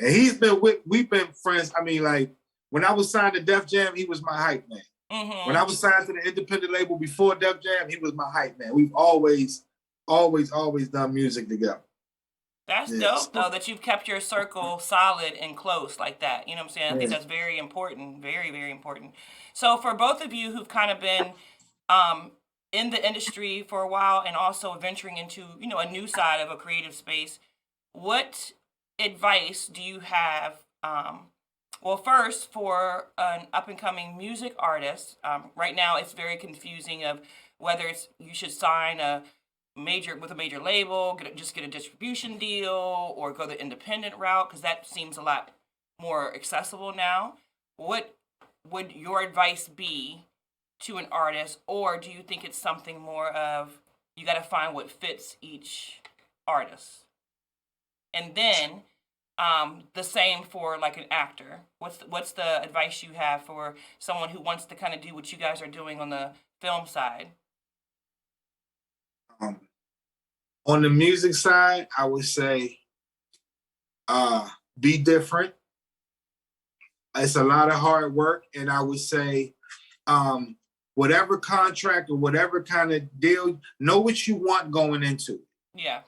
B: And we've been friends. I mean, like, when I was signed to Def Jam, he was my hype man. Mm-hmm. When I was signed to the independent label before Def Jam, he was my hype man. We've always done music together.
A: That's dope, though, that you've kept your circle solid and close like that. You know what I'm saying? I think that's very important. Very, very important. So for both of you who've kind of been in the industry for a while and also venturing into, a new side of a creative space, what advice do you have? Well, first, for an up-and-coming music artist, right now it's very confusing of whether you should sign with a major label, get a distribution deal, or go the independent route, because that seems a lot more accessible now. What would your advice be to an artist, or do you think it's something more of you got to find what fits each artist? And then the same for like an actor. What's the advice you have for someone who wants to kind of do what you guys are doing on the film side?
B: On the music side, I would say be different. It's a lot of hard work, and I would say, whatever contract or whatever kind of deal, know what you want going into it.
A: Yeah.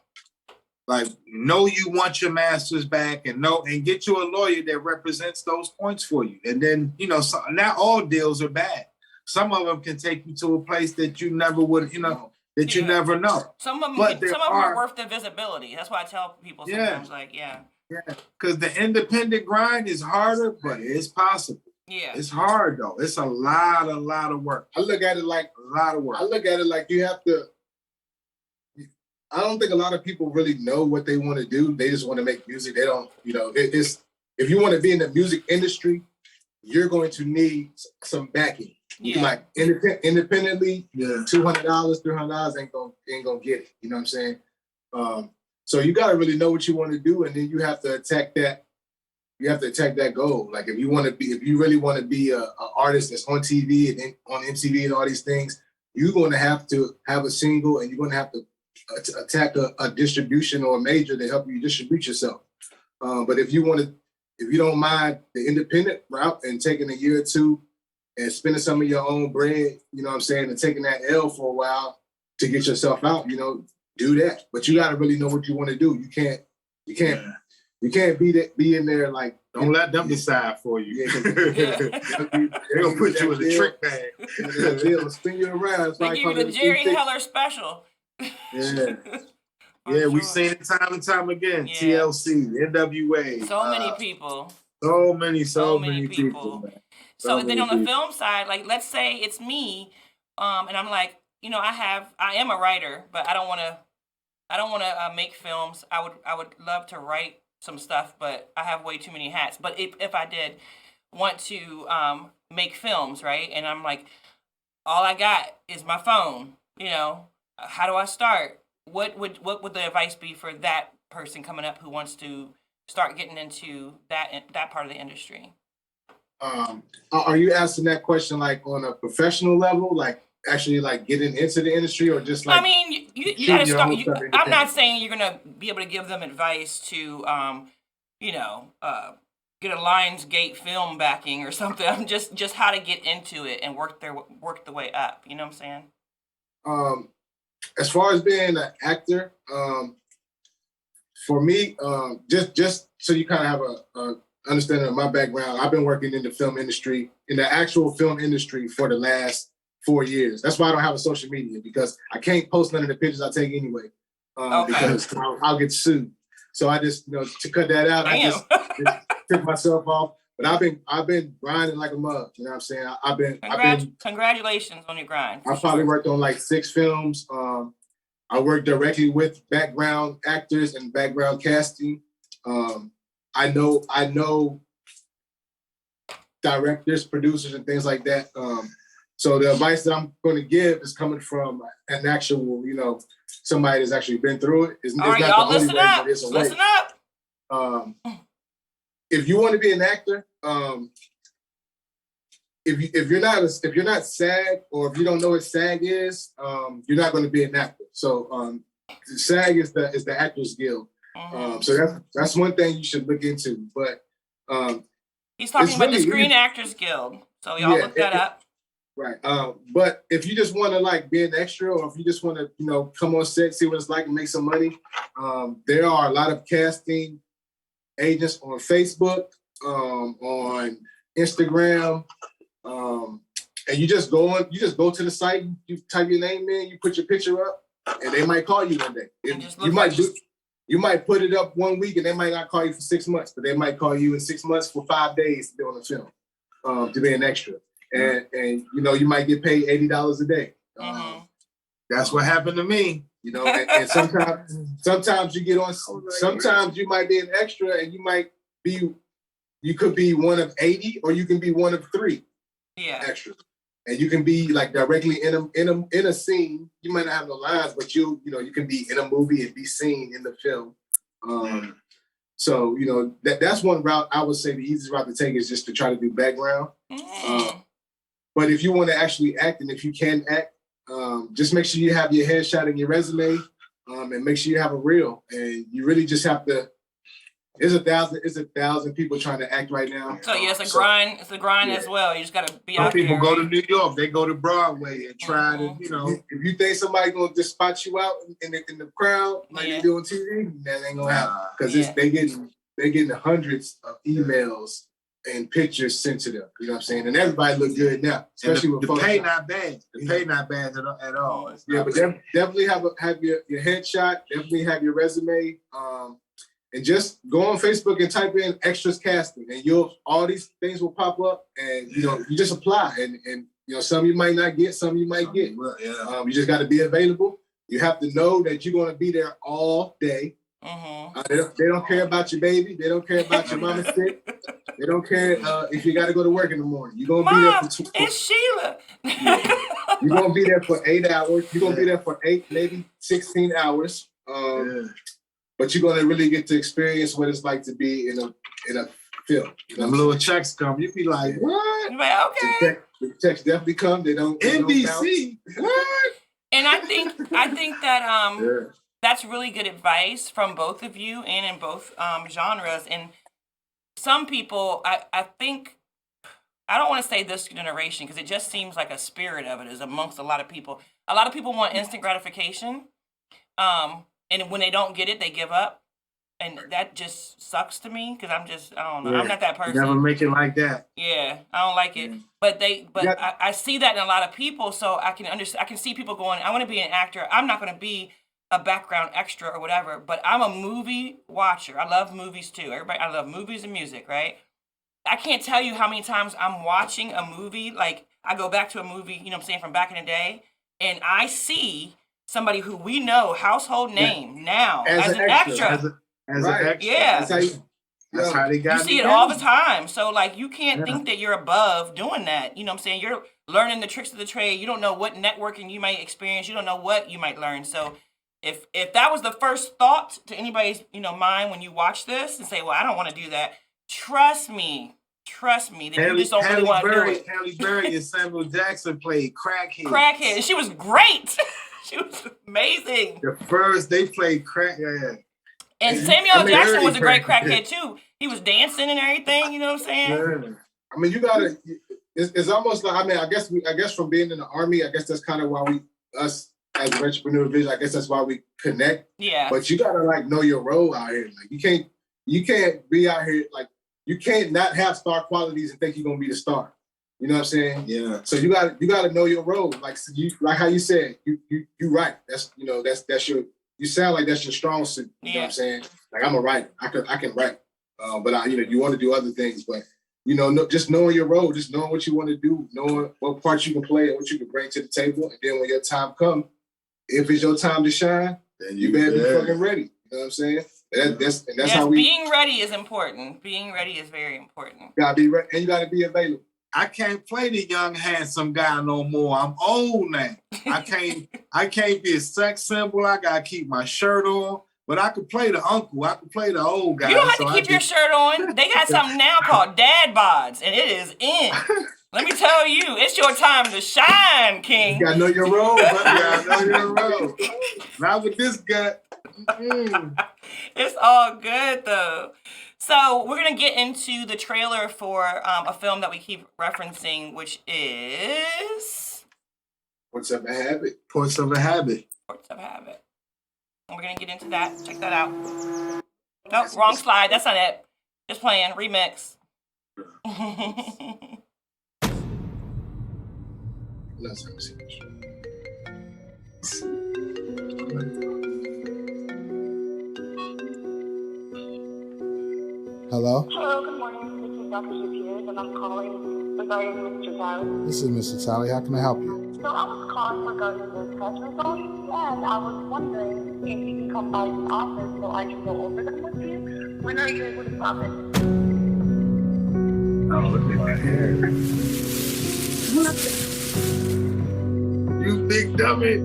B: Like, know you want your masters back, and get you a lawyer that represents those points for you. And then, so not all deals are bad. Some of them can take you to a place that you never would, that you never know.
A: Some of them are worth the visibility. That's why I tell people sometimes,
B: Yeah, because the independent grind is harder, but it's possible.
A: Yeah.
B: It's hard, though. It's a lot of work.
C: I look at it like
B: a lot of work.
C: I look at it like you have to. I don't think a lot of people really know what they want to do. They just want to make music. They don't, it's if you want to be in the music industry, you're going to need some backing.
A: Yeah.
C: Like independently, $200, $300 ain't gonna get it. You know what I'm saying? So you got to really know what you want to do, and then you have to attack that. You have to attack that goal. Like if you really want to be a artist that's on TV and on MTV and all these things, you're going to have to have a single, and you're going to have to attack a distribution or a major to help you distribute yourself. But if you don't mind the independent route and taking a year or two and spending some of your own bread, you know what I'm saying, and taking that L for a while to get yourself out, do that. But you got to really know what you want to do. You can't be in there like,
B: don't let them decide for you.
C: They're
B: gonna put you in the trick bag.
C: They'll spin you around.
A: They give you the Jerry Heller special.
B: Yeah, we've seen it time and time again.
A: Yeah.
B: TLC, NWA.
A: So many people.
B: So many people. Man.
A: So then on the film side, like let's say it's me, and I'm like, I am a writer, but I don't want to make films. I would love to write some stuff, but I have way too many hats. But if I did want to make films, right, and I'm like, all I got is my phone, how do I start? What would the advice be for that person coming up who wants to start getting into that part of the industry?
C: Are you asking that question like on a professional level, like actually like getting into the industry, or just like?
A: I mean, you got to start. I'm not saying you're gonna be able to give them advice to, get a Lionsgate film backing or something. I'm just how to get into it and work the way up. You know what I'm saying?
C: As far as being an actor, for me, just so you kind of have a understanding of my background, I've been working in the actual film industry for the last 4 years. That's why I don't have a social media, because I can't post none of the pictures I take anyway, because I'll get sued. So I just, to cut that out, I just took myself off. But I've been grinding like a mug. You know what I'm saying? I've been.
A: Congratulations on your grind.
C: I probably worked on like 6 films. I work directly with background actors and background casting. I know directors, producers, and things like that. So the advice that I'm going to give is coming from an actual, somebody that's actually been through it.
A: All right, y'all, listen up. Listen up.
C: If you want to be an actor, if you're not SAG, or if you don't know what SAG is, you're not going to be an actor. So SAG is the Actors Guild. So that's one thing you should look into. But
A: he's talking about the Screen Actors Guild. So y'all look that up.
C: Right. But if you just want to like be an extra, or if you just want to, come on set, see what it's like and make some money, there are a lot of casting agents on Facebook, on Instagram, and you just go to the site, you type your name in, you put your picture up, and they might call you one day. You might put it up 1 week, and they might not call you for 6 months, but they might call you in 6 months for 5 days to be on a film, to be an extra. And you might get paid $80 a day.
B: That's what happened to me.
C: And sometimes you get on. Sometimes you might be an extra, and you could be one of 80, or you can be one of 3 extras, and you can be like directly in a scene. You might not have no lines, but you can be in a movie and be seen in the film. So that's one route I would say the easiest route to take is just to try to do background. But if you want to actually act, and if you can act, just make sure you have your headshot and your resume, and make sure you have a reel. And you really just have to It's a thousand people trying to act right now.
A: So yeah, it's a grind. It's a grind as well. You just gotta be out there.
B: Some people go to New York. They go to Broadway and try to, you know.
C: If you think somebody gonna just spot you out in the crowd like they do on TV, that ain't gonna happen. Because they getting hundreds of emails and pictures sent to them. You know what I'm saying? And everybody look good now, especially with
B: the pay not bad. The pay not bad at all.
C: Yeah, but definitely have your headshot. Definitely have your resume. And just go on Facebook and type in extras casting, and all these things will pop up, and you just apply, and some you might not get, some you might get. You just got to be available. You have to know that you're going to be there all day. They don't care about your baby. They don't care about your mama sick. They don't care if you got to go to work in the morning. You're going to be there for 2 hours.
A: It's Sheila.
C: You're going to be there for 8 hours. You're going to be there for 8, maybe 16 hours. But you're going to really get to experience what it's like to be in a film.
B: Them little checks come. You be like, what?
A: You're like, okay.
C: The checks definitely come. They don't.
B: NBC.
C: What?
A: And I think that that's really good advice from both of you and in both genres. And some people, I think, I don't want to say this generation because it just seems like a spirit of it is amongst a lot of people. A lot of people want instant gratification. And when they don't get it, they give up. And that just sucks to me because I don't know. I'm not that person.
B: Never make it like that.
A: Yeah, I don't like it. But I see that in a lot of people, so I can see people going, I want to be an actor. I'm not going to be a background extra or whatever, but I'm a movie watcher. I love movies too. I love movies and music, right? I can't tell you how many times I'm watching a movie. Like, I go back to a movie, you know what I'm saying, from back in the day, and I see somebody who we know, household name now, as an extra.
B: As an extra.
A: Yeah.
B: That's how they got
A: you see it all the time. So, like, you can't think that you're above doing that. You know what I'm saying? You're learning the tricks of the trade. You don't know what networking you might experience. You don't know what you might learn. So, if that was the first thought to anybody's, mind when you watch this and say, well, I don't want to do that, trust me, that you just don't really want to do it.
B: Halle Berry and Samuel Jackson played Crackhead.
A: Crackhead. She was great. She was amazing.
B: The first they played crack. Yeah.
A: And Samuel Jackson was a great crackhead too. He was dancing and everything. You know what I'm saying?
C: Yeah. I mean, you gotta. It's almost like, I mean, I guess from being in the Army, I guess that's kind of why us as entrepreneur vision. I guess that's why we connect.
A: Yeah.
C: But you gotta know your role out here. Like you can't be out here you can't not have star qualities and think you're gonna be the star. You know what I'm saying? Yeah. So you gotta know your role. Like how you said, you right. That's that's your. You sound like that's your strong suit. You know what I'm saying? Like, I'm a writer. I can write. But you want to do other things. But just knowing your role, just knowing what you want to do, knowing what parts you can play and what you can bring to the table, and then when your time comes, if it's your time to shine, then you better be fucking ready. You know what I'm saying? That's how we.
A: Being ready is important. Being ready is very important.
C: You gotta be ready, and you gotta be available.
B: I can't play the young handsome guy no more. I'm old now. I can't be a sex symbol. I gotta keep my shirt on. But I could play the uncle. I could play the old guy.
A: You don't have to keep your shirt on. They got something now called dad bods, and it is in. Let me tell you, it's your time to shine, King.
C: You gotta know your role, buddy. You gotta know your role.
B: Not with this guy.
A: It's all good though. So we're going to get into the trailer for a film that we keep referencing, which is...
C: Ports of a Habit.
B: Ports of a Habit.
A: Ports of a Habit. And we're going to get into that. Check that out. Nope, wrong slide. That's not it. Just playing. Remix.
C: Let's have a seat.
H: Hello?
I: Hello, good morning. This is Dr. Shapiro, and I'm calling regarding Mr. Talley.
H: This is Mr. Talley. How can I help you?
I: So I was calling regarding the test results, and I was wondering if you can come by the office so I can go over them with you. When are you able to stop it?
B: Oh, look at my hair. You big dummy.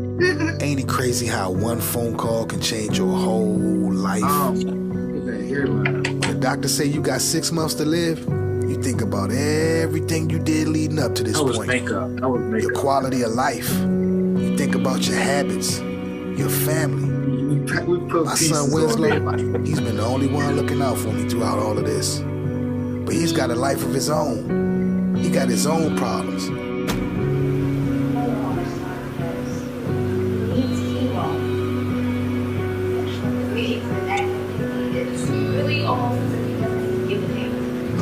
D: Ain't it crazy how one phone call can change your whole life?
B: Look at that hairline.
D: When the doctor say you got 6 months to live, you think about everything you did leading up to this point.
B: That was makeup.
D: Your quality of life. You think about your habits, your family,
B: We put
H: My
B: pieces
H: son
B: on
H: Winslow,
B: everybody.
H: he's been the only one looking out for me throughout all of this. But he's got a life of his own. He got his own problems. I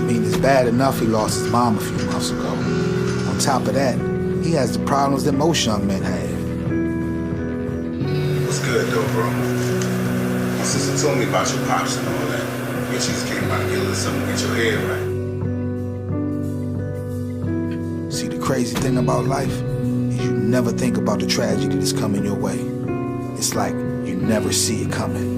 H: mean, it's bad enough he lost his mom a few months ago. On top of that, he has the problems that most young men have.
J: What's good though, bro? My sister told me about your pops and all that. You just came out here with something to get your head right.
H: See, the crazy thing about life is you never think about the tragedy that's coming your way. It's like you never see it coming.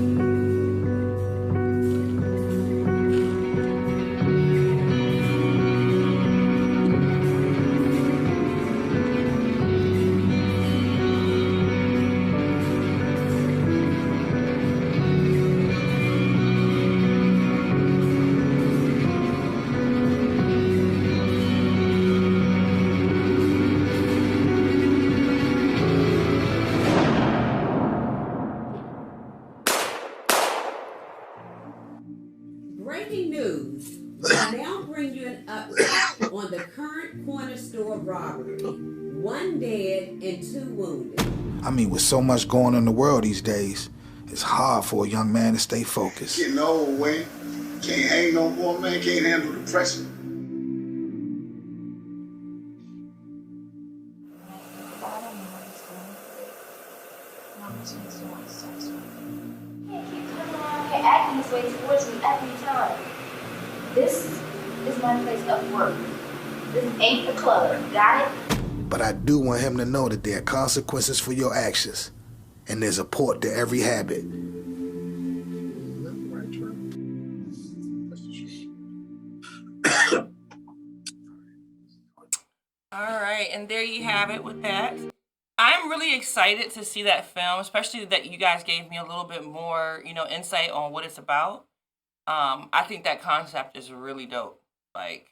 K: Breaking news. We'll now bring you an update on the current corner store robbery. 1 dead and 2 wounded.
H: I mean, with so much going on in the world these days, it's hard for a young man to stay focused.
J: Getting old, Wayne. Can't hang no more, man. Can't handle the pressure.
F: Acting this way towards me every time. This is my place of work. This ain't the club. Got it?
H: But I do want him to know that there are consequences for your actions, and there's a port to every habit.
A: All right, and there you have it with that. I'm really excited to see that film, especially that you guys gave me a little bit more, insight on what it's about. I think that concept is really dope. Like,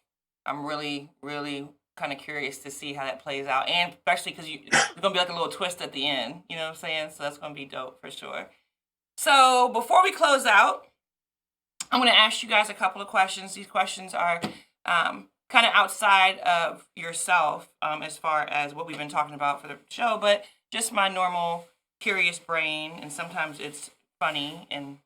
A: I'm really, really kind of curious to see how that plays out, and especially because there's gonna be like a little twist at the end. You know what I'm saying? So that's gonna be dope for sure. So before we close out, I'm gonna ask you guys a couple of questions. These questions are kind of outside of yourself as far as what we've been talking about for the show, but just my normal curious brain, and sometimes it's funny, and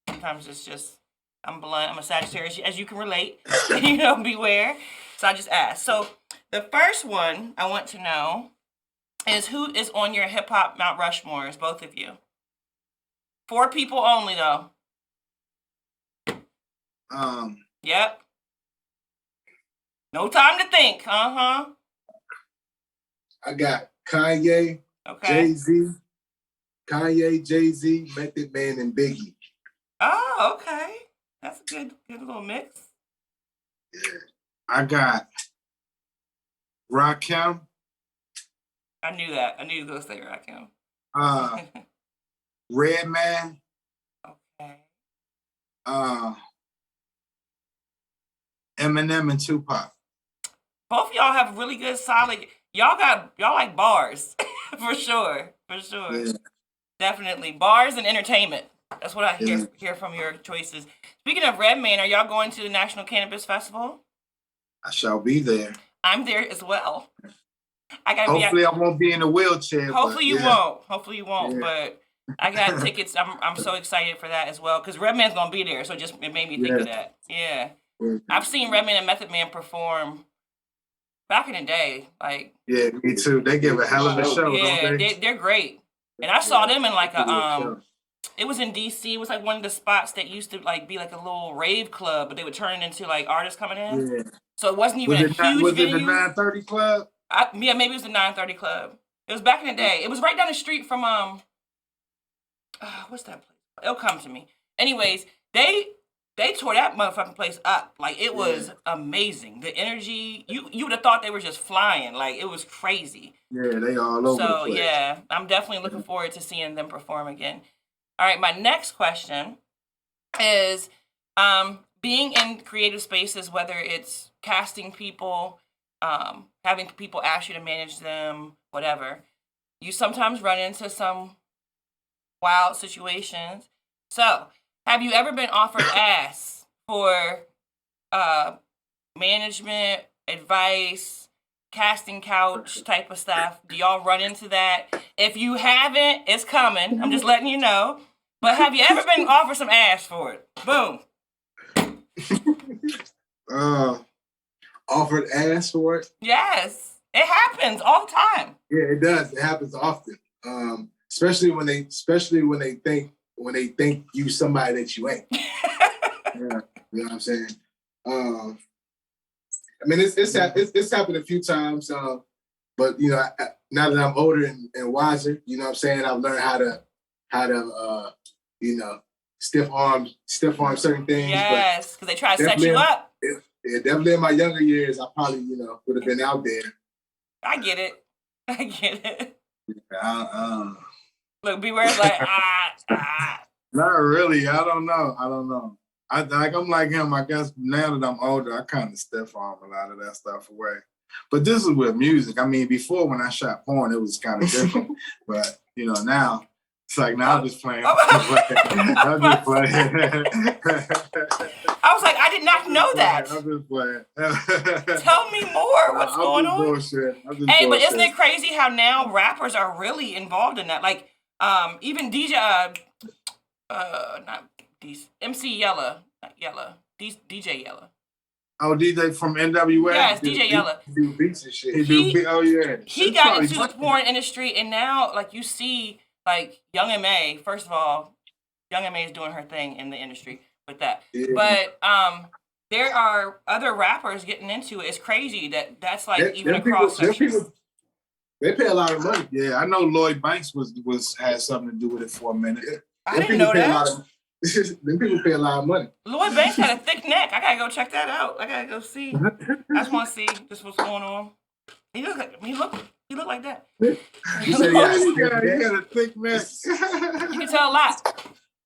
A: sometimes it's just, I'm blunt, I'm a Sagittarius, as you can relate, beware. So I just asked. So the first one I want to know is who is on your hip-hop Mount Rushmores, both of you? 4 people only, though. Yep. No time to think. Uh-huh.
C: I got Kanye,
A: Okay.
C: Jay-Z, Method Man, and Biggie.
A: Oh, okay. That's a good little mix.
B: Yeah. I got Rakim.
A: I knew that. I knew you were going to say Rakim.
B: Redman.
A: Okay.
B: Eminem and Tupac.
A: Both of y'all have really good, solid. Y'all like bars, for sure. Yeah. Definitely bars and entertainment. That's what I hear from your choices. Speaking of Redman, are y'all going to the National Cannabis Festival?
B: I shall be there.
A: I'm there as well.
B: Hopefully, I won't be in a wheelchair.
A: Hopefully you won't. Yeah. But I got tickets. I'm so excited for that as well because Redman's gonna be there. So it made me think of that. Yeah. I've seen Redman and Method Man perform back in the day. Like,
B: yeah, me too. They give a hell of a show.
A: Yeah, they're great. And I saw them in like it was in DC. It was like one of the spots that used to like be like a little rave club, but they would turn it into like artists coming in. Yeah. So it wasn't even a huge venue.
B: Was it the 930 Club?
A: Yeah, maybe it was the 930 Club. It was back in the day. It was right down the street from what's that place? It'll come to me. Anyways, they tore that motherfucking place up. Like, it was amazing. The energy, you would have thought they were just flying. Like, it was crazy.
B: Yeah, they all over the place. So,
A: yeah, I'm definitely looking forward to seeing them perform again. All right, my next question is, being in creative spaces, whether it's casting people, having people ask you to manage them, whatever, you sometimes run into some wild situations. So, have you ever been offered ass for management, advice, casting couch type of stuff? Do y'all run into that? If you haven't, it's coming. I'm just letting you know. But have you ever been offered some ass for it? Boom.
C: Offered ass for it?
A: Yes. It happens all the time.
C: Yeah, it does. It happens often. Especially when they think you somebody that you ain't. Yeah, you know what I'm saying? I mean, it's happened a few times. But you know, now that I'm older and wiser, you know what I'm saying, I've learned how to you know, stiff arm certain things.
A: Yes, because they try to set you up.
C: Yeah, definitely in my younger years, I probably, you know, would have been out there.
A: I get it.
B: Yeah,
A: Look, Beware's like,
B: Not really. I don't know. I'm like him. I guess now that I'm older, I kind of stiff arm a lot of that stuff away. But this is with music. I mean, before when I shot porn, it was kind of different. But you know, now it's like I'm just playing. I'm just playing.
A: I was like, I did not know that.
B: I'm just playing.
A: Tell me more. What's going on?
B: Bullshit.
A: Hey, but isn't it crazy how now rappers are really involved in that? Like, even DJ, not these MC Yella, not Yella, DJ Yella.
B: Oh, DJ from NWA?
A: Yes, DJ Yella.
C: He do beats and shit.
A: He got into the porn industry, and now, like, you see, like, Young M.A., first of all, Young M.A. is doing her thing in the industry with that. Yeah. But there are other rappers getting into it. It's crazy that's like even across sections.
C: They pay a lot of money.
B: Yeah, I know Lloyd Banks had something to do with it for a minute.
A: I didn't know that.
C: Them people pay a lot of money.
A: Lloyd Banks had a thick neck. I gotta go check that out. I gotta go see. I just want to see just what's going on. He look like that.
B: You said he had a thick neck.
A: You can tell a lot.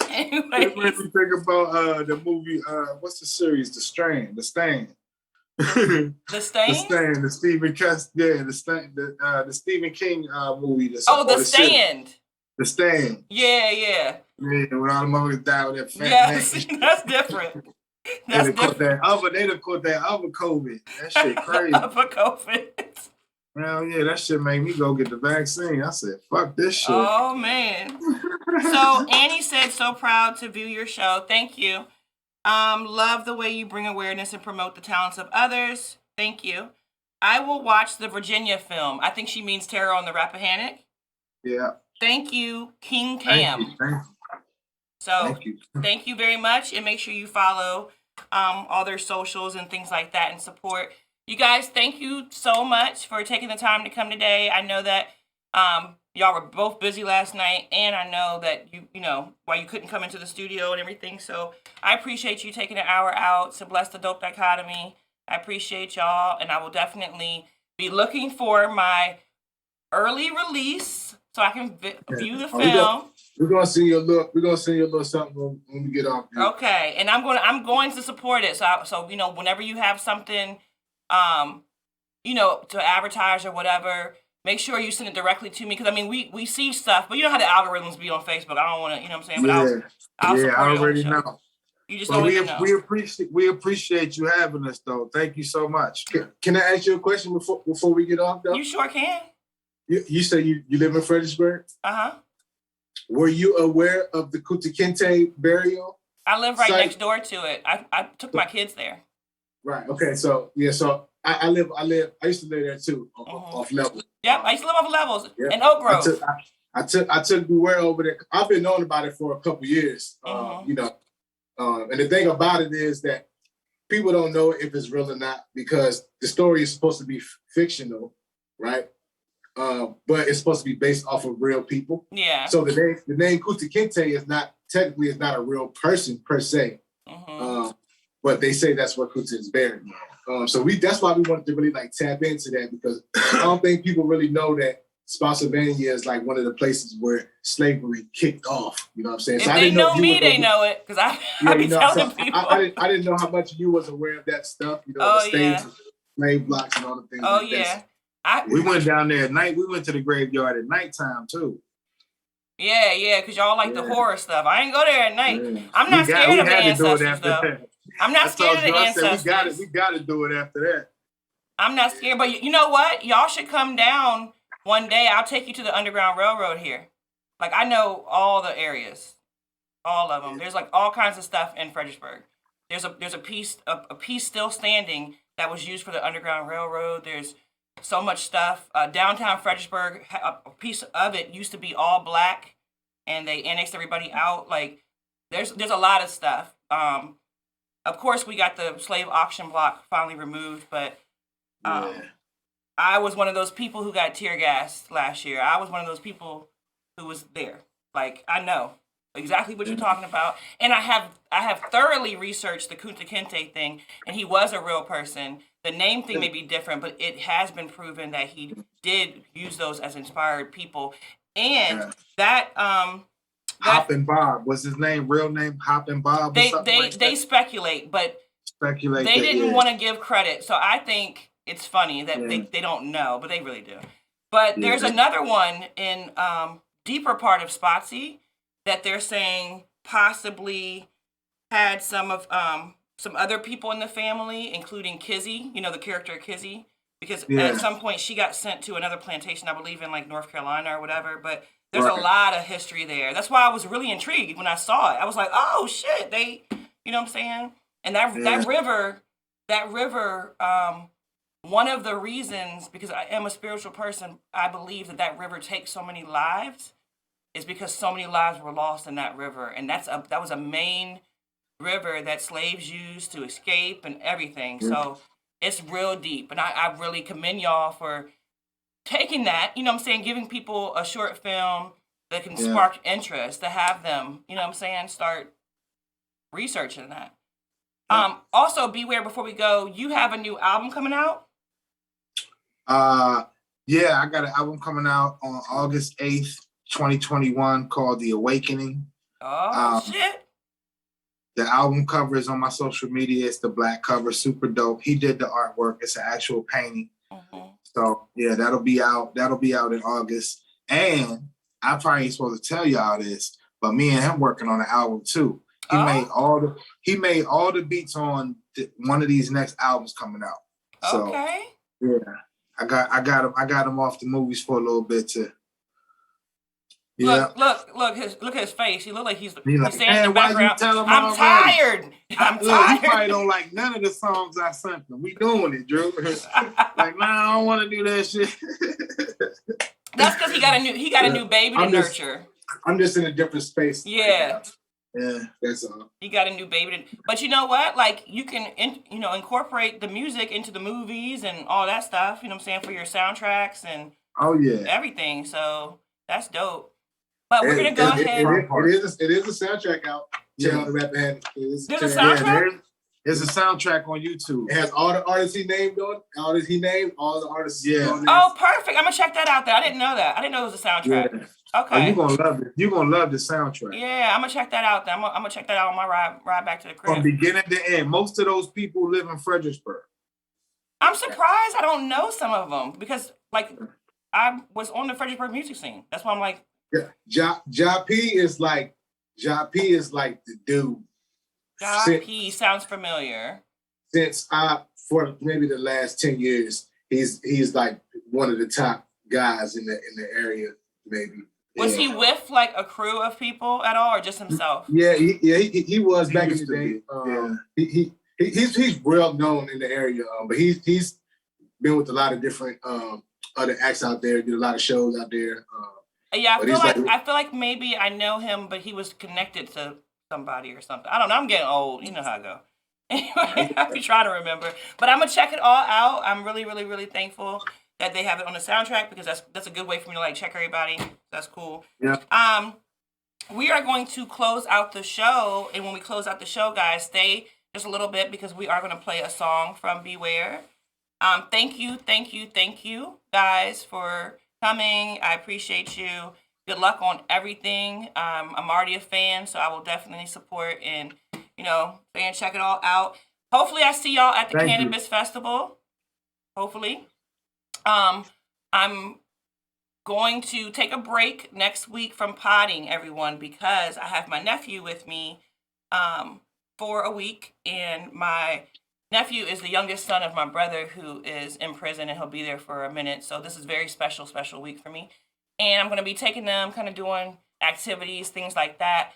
A: Anyway,
B: it made me think about the movie. What's the series? The Stain.
A: The Stain?
B: The Stain. The Stephen King. Yeah, the Stephen King movie.
A: The Stand.
B: The Stand.
A: Yeah.
B: Yeah, when all the motherfuckers die with that fat
A: neck. That's different. That's different.
B: They done caught that other COVID. That shit crazy.
A: Other COVID.
B: Well, yeah, that shit made me go get the vaccine. I said, fuck this shit.
A: Oh, man. So, Annie said, so proud to view your show. Thank you. Love the way you bring awareness and promote the talents of others. Thank you. I will watch the Virginia film. I think she means Terror on the Rappahannock.
B: Yeah.
A: Thank you, King Cam.
B: Thank you.
A: So, thank you very much. And make sure you follow all their socials and things like that and support. You guys, thank you so much for taking the time to come today. I know that y'all were both busy last night, and I know that you know, why you couldn't come into the studio and everything. So I appreciate you taking an hour out to bless the Dope Dichotomy. I appreciate y'all, and I will definitely be looking for my early release so I can view the film.
C: We're gonna send you a little something when we get off here.
A: Okay, and I'm going to support it. So you know, whenever you have something, you know, to advertise or whatever, make sure you send it directly to me, because I mean we see stuff, but you know how the algorithms be on Facebook. I don't want to, you know what I'm saying? But I'll support
B: I already know.
A: You just don't even know.
B: We appreciate you having us, though. Thank you so much.
C: Can I ask you a question before we get off, though?
A: You sure can.
C: You say you live in Fredericksburg?
A: Uh-huh.
C: Were you aware of the Kunta Kinte burial?
A: I live right next door to it. I took my kids there.
C: Right. Okay. So yeah. So I used to live there too, off level.
A: Yep. I used to live off levels in Oak Grove.
C: I took Beware over there. I've been knowing about it for a couple years. You know, and the thing about it is that people don't know if it's real or not, because the story is supposed to be fictional, right? But it's supposed to be based off of real people.
A: Yeah.
C: So the name Kunta Kinte is not a real person per se. But they say that's where Kunta is buried. So that's why we wanted to really like tap into that, because I don't think people really know that Spotsylvania is like one of the places where slavery kicked off. You know what I'm saying?
A: If they know me, they know it, because I be telling people.
C: I didn't know how much you was aware of that stuff. You know, the states, slave blocks, and all the things.
A: Oh like yeah.
B: We went down there at night. We went to the graveyard at nighttime too.
A: Yeah, because y'all like the horror stuff. I ain't go there at night.
B: Yeah.
A: I'm not scared of the
B: had to do it
A: ancestors,
B: after
A: though.
B: that.
A: I'm not
B: I
A: scared of
B: told
A: the
B: you, I said,
A: ancestors.
B: we got to do it after that.
A: I'm not scared, but you know what? Y'all should come down one day. I'll take you to the Underground Railroad here. Like, I know all the areas, all of them. There's like all kinds of stuff in Fredericksburg. There's a piece still standing that was used for the Underground Railroad. There's so much stuff. Downtown Fredericksburg, a piece of it used to be all black, and they annexed everybody out. Like, there's a lot of stuff. Of course, we got the slave auction block finally removed, but I was one of those people who got tear gassed last year. I was one of those people who was there. Like, I know exactly what you're talking about, and I have thoroughly researched the Kunta Kinte thing, and he was a real person. The name thing may be different, but it has been proven that he did use those as inspired people, and that
B: Hoppin' Bob was his name, real name Hoppin' Bob.
A: They speculate, but they didn't want to give credit, so I think it's funny that they don't know, but they really do. But there's another one in deeper part of Spotsy that they're saying possibly had some other people in the family, including Kizzy, the character Kizzy, because at some point she got sent to another plantation, I believe in like North Carolina or whatever, but there's a lot of history there. That's why I was really intrigued when I saw it. I was like, oh shit, they, you know what I'm saying? And that river, one of the reasons, because I am a spiritual person, I believe that river takes so many lives is because so many lives were lost in that river. And that was a main river that slaves used to escape and everything. So it's real deep. And I really commend y'all for taking that, you know what I'm saying, giving people a short film that can spark interest, to have them, you know what I'm saying, start researching that. Also, Beware, before we go, you have a new album coming out?
B: Yeah, I got an album coming out on August 8th, 2021 called The Awakening.
A: Oh, shit.
B: The album cover is on my social media. It's the black cover, super dope. He did the artwork. It's an actual painting. So yeah, that'll be out in August. And I probably ain't supposed to tell y'all this, but me and him working on an album too. He made all the beats on one of these next albums coming out. So,
A: okay.
B: Yeah, I got him off the movies for a little bit too. Yeah.
A: Look at his face. He look like he's
B: like,
A: standing in the background.
B: I'm
A: tired. I'm tired.
B: You probably don't like none of the songs I sent him. We doing it, Drew. Like, nah, I don't want to do that shit.
A: That's because he got a new baby to nurture.
C: I'm just in a different space.
A: Yeah.
C: Yeah, that's all.
A: He got a new baby. But you know what? Like, you can, incorporate the music into the movies and all that stuff, you know what I'm saying, for your soundtracks and everything. So that's dope. But we're going to go ahead.
C: It is a soundtrack out. Yeah. Rappahannock.
A: There's a soundtrack?
B: There's a soundtrack on YouTube.
C: It has all the artists he named on. All the artists.
A: Yeah. Oh, perfect. I'm going to check that out there. I didn't know that. I didn't know it was a soundtrack. Yeah. Okay.
B: Oh, you're going to love it. You're going to love the soundtrack.
A: Yeah, I'm going to check that out then. I'm going to check that out on my ride back to the crib.
B: From beginning to end. Most of those people live in Fredericksburg.
A: I'm surprised I don't know some of them because, like, I was on the Fredericksburg music scene. That's why I'm like.
C: Yeah, Ja P is like the dude.
A: Ja P sounds familiar.
C: Since for maybe the last 10 years, he's like one of the top guys in the area, maybe.
A: Was he with like a crew of people at all, or just himself?
C: Yeah, he was back in the day. He's well known in the area, but he's been with a lot of different other acts out there. Did a lot of shows out there.
A: Yeah, I feel like maybe I know him, but he was connected to somebody or something. I don't know. I'm getting old. You know how I go. Anyway, I'm trying to remember, but I'm gonna check it all out. I'm really, really, really thankful that they have it on the soundtrack because that's a good way for me to like check everybody. That's cool.
B: Yeah.
A: We are going to close out the show, and when we close out the show, guys, stay just a little bit because we are going to play a song from Beware. Thank you, guys, for coming. I appreciate you. Good luck on everything. I'm already a fan, so I will definitely support and check it all out. Hopefully, I see y'all at the Cannabis Festival. Hopefully. I'm going to take a break next week from potting, everyone, because I have my nephew with me for a week, and my nephew is the youngest son of my brother who is in prison, and he'll be there for a minute. So this is a very special week for me. And I'm going to be taking them, kind of doing activities, things like that.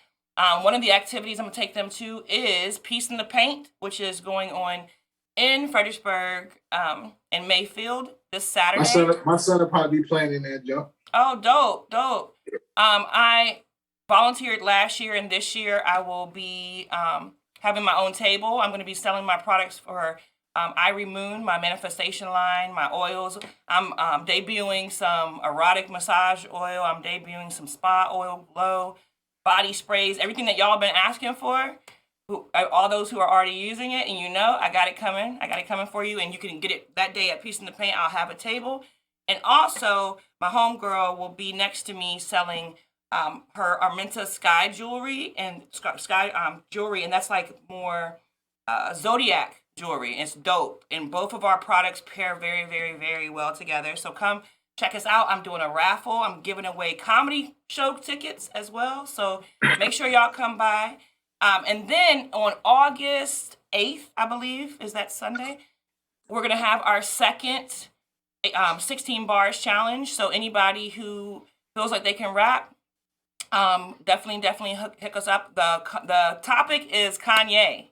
A: One of the activities I'm going to take them to is Peace in the Paint, which is going on in Fredericksburg and Mayfield this Saturday.
C: My son will probably be playing in that, Joe.
A: Oh, dope. I volunteered last year, and this year I will be having my own table. I'm going to be selling my products for Irie Moon, my manifestation line, my oils. I'm debuting some erotic massage oil. I'm debuting some spa oil, glow, body sprays, everything that y'all have been asking for. All those who are already using it, and I got it coming. I got it coming for you, and you can get it that day at Peace in the Paint. I'll have a table. And also, my homegirl will be next to me selling her Armenta Sky jewelry and sky jewelry, and that's like more zodiac jewelry. It's dope, and both of our products pair very, very, very well together. So come check us out. I'm doing a raffle. I'm giving away comedy show tickets as well. So make sure y'all come by. And then on August 8th, I believe, is that Sunday, we're gonna have our second 16 bars challenge. So anybody who feels like they can rap, definitely hook us up. The topic is Kanye.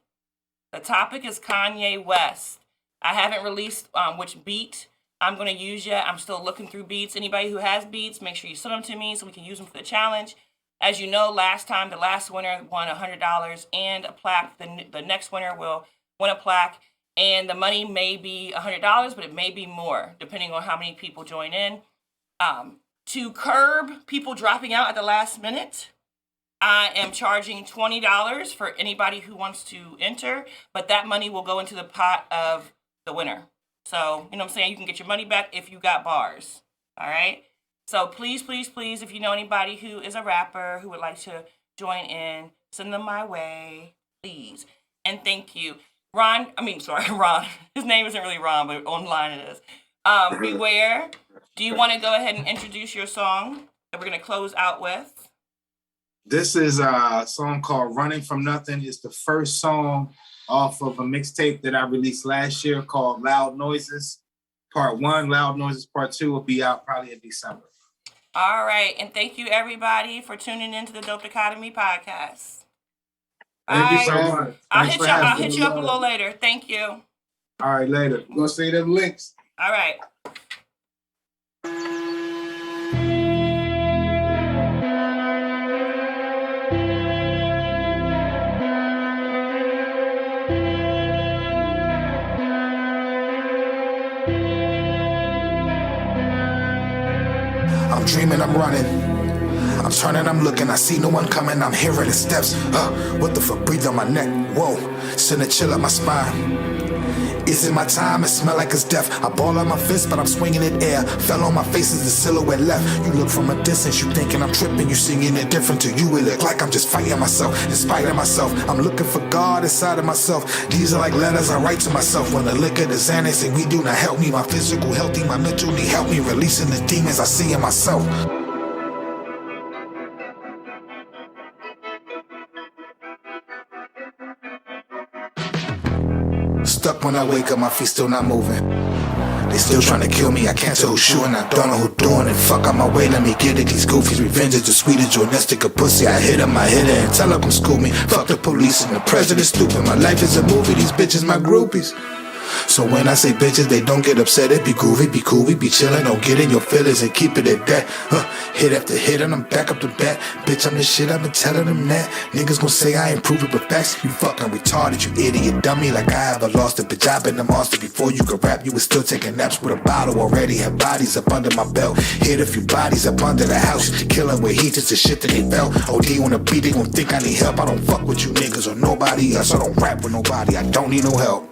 A: The topic is Kanye West. I haven't released which beat I'm going to use yet. I'm still looking through beats. Anybody who has beats, make sure you send them to me so we can use them for the challenge. As you know, last time, the last winner won $100 and a plaque. The next winner will win a plaque. And the money may be $100, but it may be more, depending on how many people join in. To curb people dropping out at the last minute, I am charging $20 for anybody who wants to enter, but that money will go into the pot of the winner. So, you know what I'm saying? You can get your money back if you got bars. All right? So please, if you know anybody who is a rapper who would like to join in, send them my way, please. And thank you. Ron. His name isn't really Ron, but online it is. Beware. Do you want to go ahead and introduce your song that we're going to close out with?
B: This is a song called Running From Nothing. It's the first song off of a mixtape that I released last year called Loud Noises. Part 1, Loud Noises. Part 2 will be out probably in December.
A: All right. And thank you, everybody, for tuning into the Dope Academy podcast.
B: Thank you so much.
A: I'll hit you up a little later. Thank you.
B: All right, later.
C: We're going to see them links.
A: All right.
H: I'm dreaming, I'm running. I'm turning, I'm looking, I see no one coming, I'm hearing the steps. What the fuck, breathe on my neck, whoa, send a chill up my spine. Is it my time? It smell like it's death. I ball out my fist, but I'm swinging it air. Fell on my face as the silhouette left. You look from a distance, you thinking I'm tripping. You singing it different to you. It look like I'm just fighting myself, in spite of myself. I'm looking for God inside of myself. These are like letters I write to myself. When the liquor, the Xanax, and we do not help me. My physical healthy, my mental need help me. Releasing the demons I see in myself. Stuck when I wake up, my feet still not moving. They still trying to kill me, I can't tell who's shooting, I don't know who doing it. Fuck on my way, let me get it. These goofies, revenge is the sweetest journalistic a pussy. I hit him and tell her come school me. Fuck the police and the president stupid. My life is a movie, these bitches my groupies. So when I say bitches, they don't get upset. It be groovy, be cool, we be chillin'. Don't get in your feelings and keep it at that. Hit after hit and I'm back up to bat. Bitch, I'm the shit, I've been telling them that. Niggas gon' say I ain't proving but facts. You fucking retarded, you idiot dummy. Like I ever lost it, bitch, I been the monster. Before you could rap, you was still taking naps with a bottle. Already had bodies up under my belt. Hit a few bodies up under the house. Killing with heat, just the shit that they felt. OD on the beat, they gon' think I need help. I don't fuck with you niggas or nobody else. I don't rap with nobody, I don't need no help.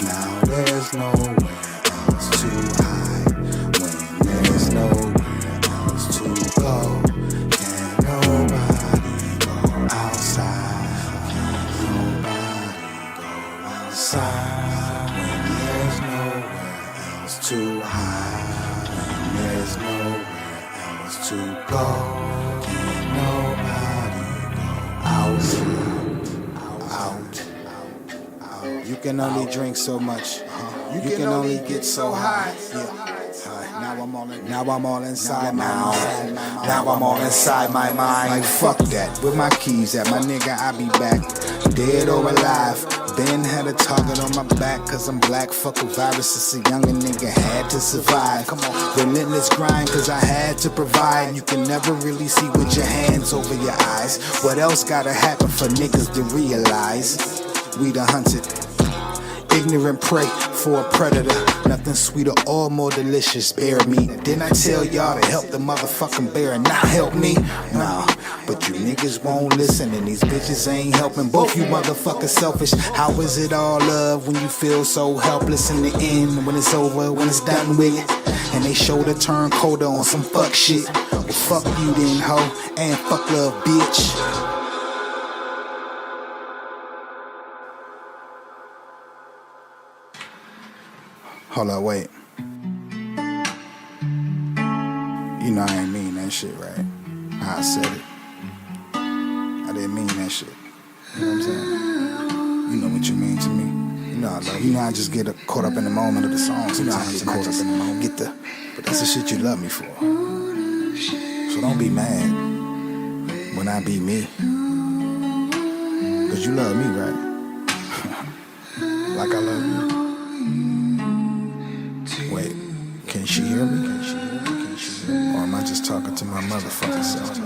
H: Now there's nowhere else to hide. When there's nowhere else to go, can nobody go outside? Can nobody go outside? When there's nowhere to go. Out. You can only drink so much. You can only get so high. Now I'm all inside my mind. Now I'm all inside my mind. Like fuck that. With my keys at my nigga, I be back. Dead or alive. Been had a target on my back, cause I'm black. Fuck a virus, it's a younger nigga, had to survive. Come on, relentless grind, cause I had to provide. You can never really see with your hands over your eyes. What else gotta happen for niggas to realize? We the hunted, ignorant prey for a predator. Nothing sweeter or more delicious, bear meat. Didn't I tell y'all to help the motherfucking bear and not help me? Nah, but you niggas won't listen and these bitches ain't helping. Both you motherfuckers selfish. How is it all love when you feel so helpless in the end? When it's over, when it's done with, and they shoulder turn colder on some fuck shit. Well, fuck you then, hoe, and fuck love, bitch. Hold up, wait. You know I ain't mean that shit, right? How I said it. I didn't mean that shit. You know what I'm saying? You know what you mean to me. You know I love you. You know I just get caught up in the moment of the songs. You know I get caught up in the moment. But that's the shit you love me for. So don't be mad when I be me. Cause you love me, right? Like I love you. Wait, can she hear me? Or am I just talking to my motherfucking self?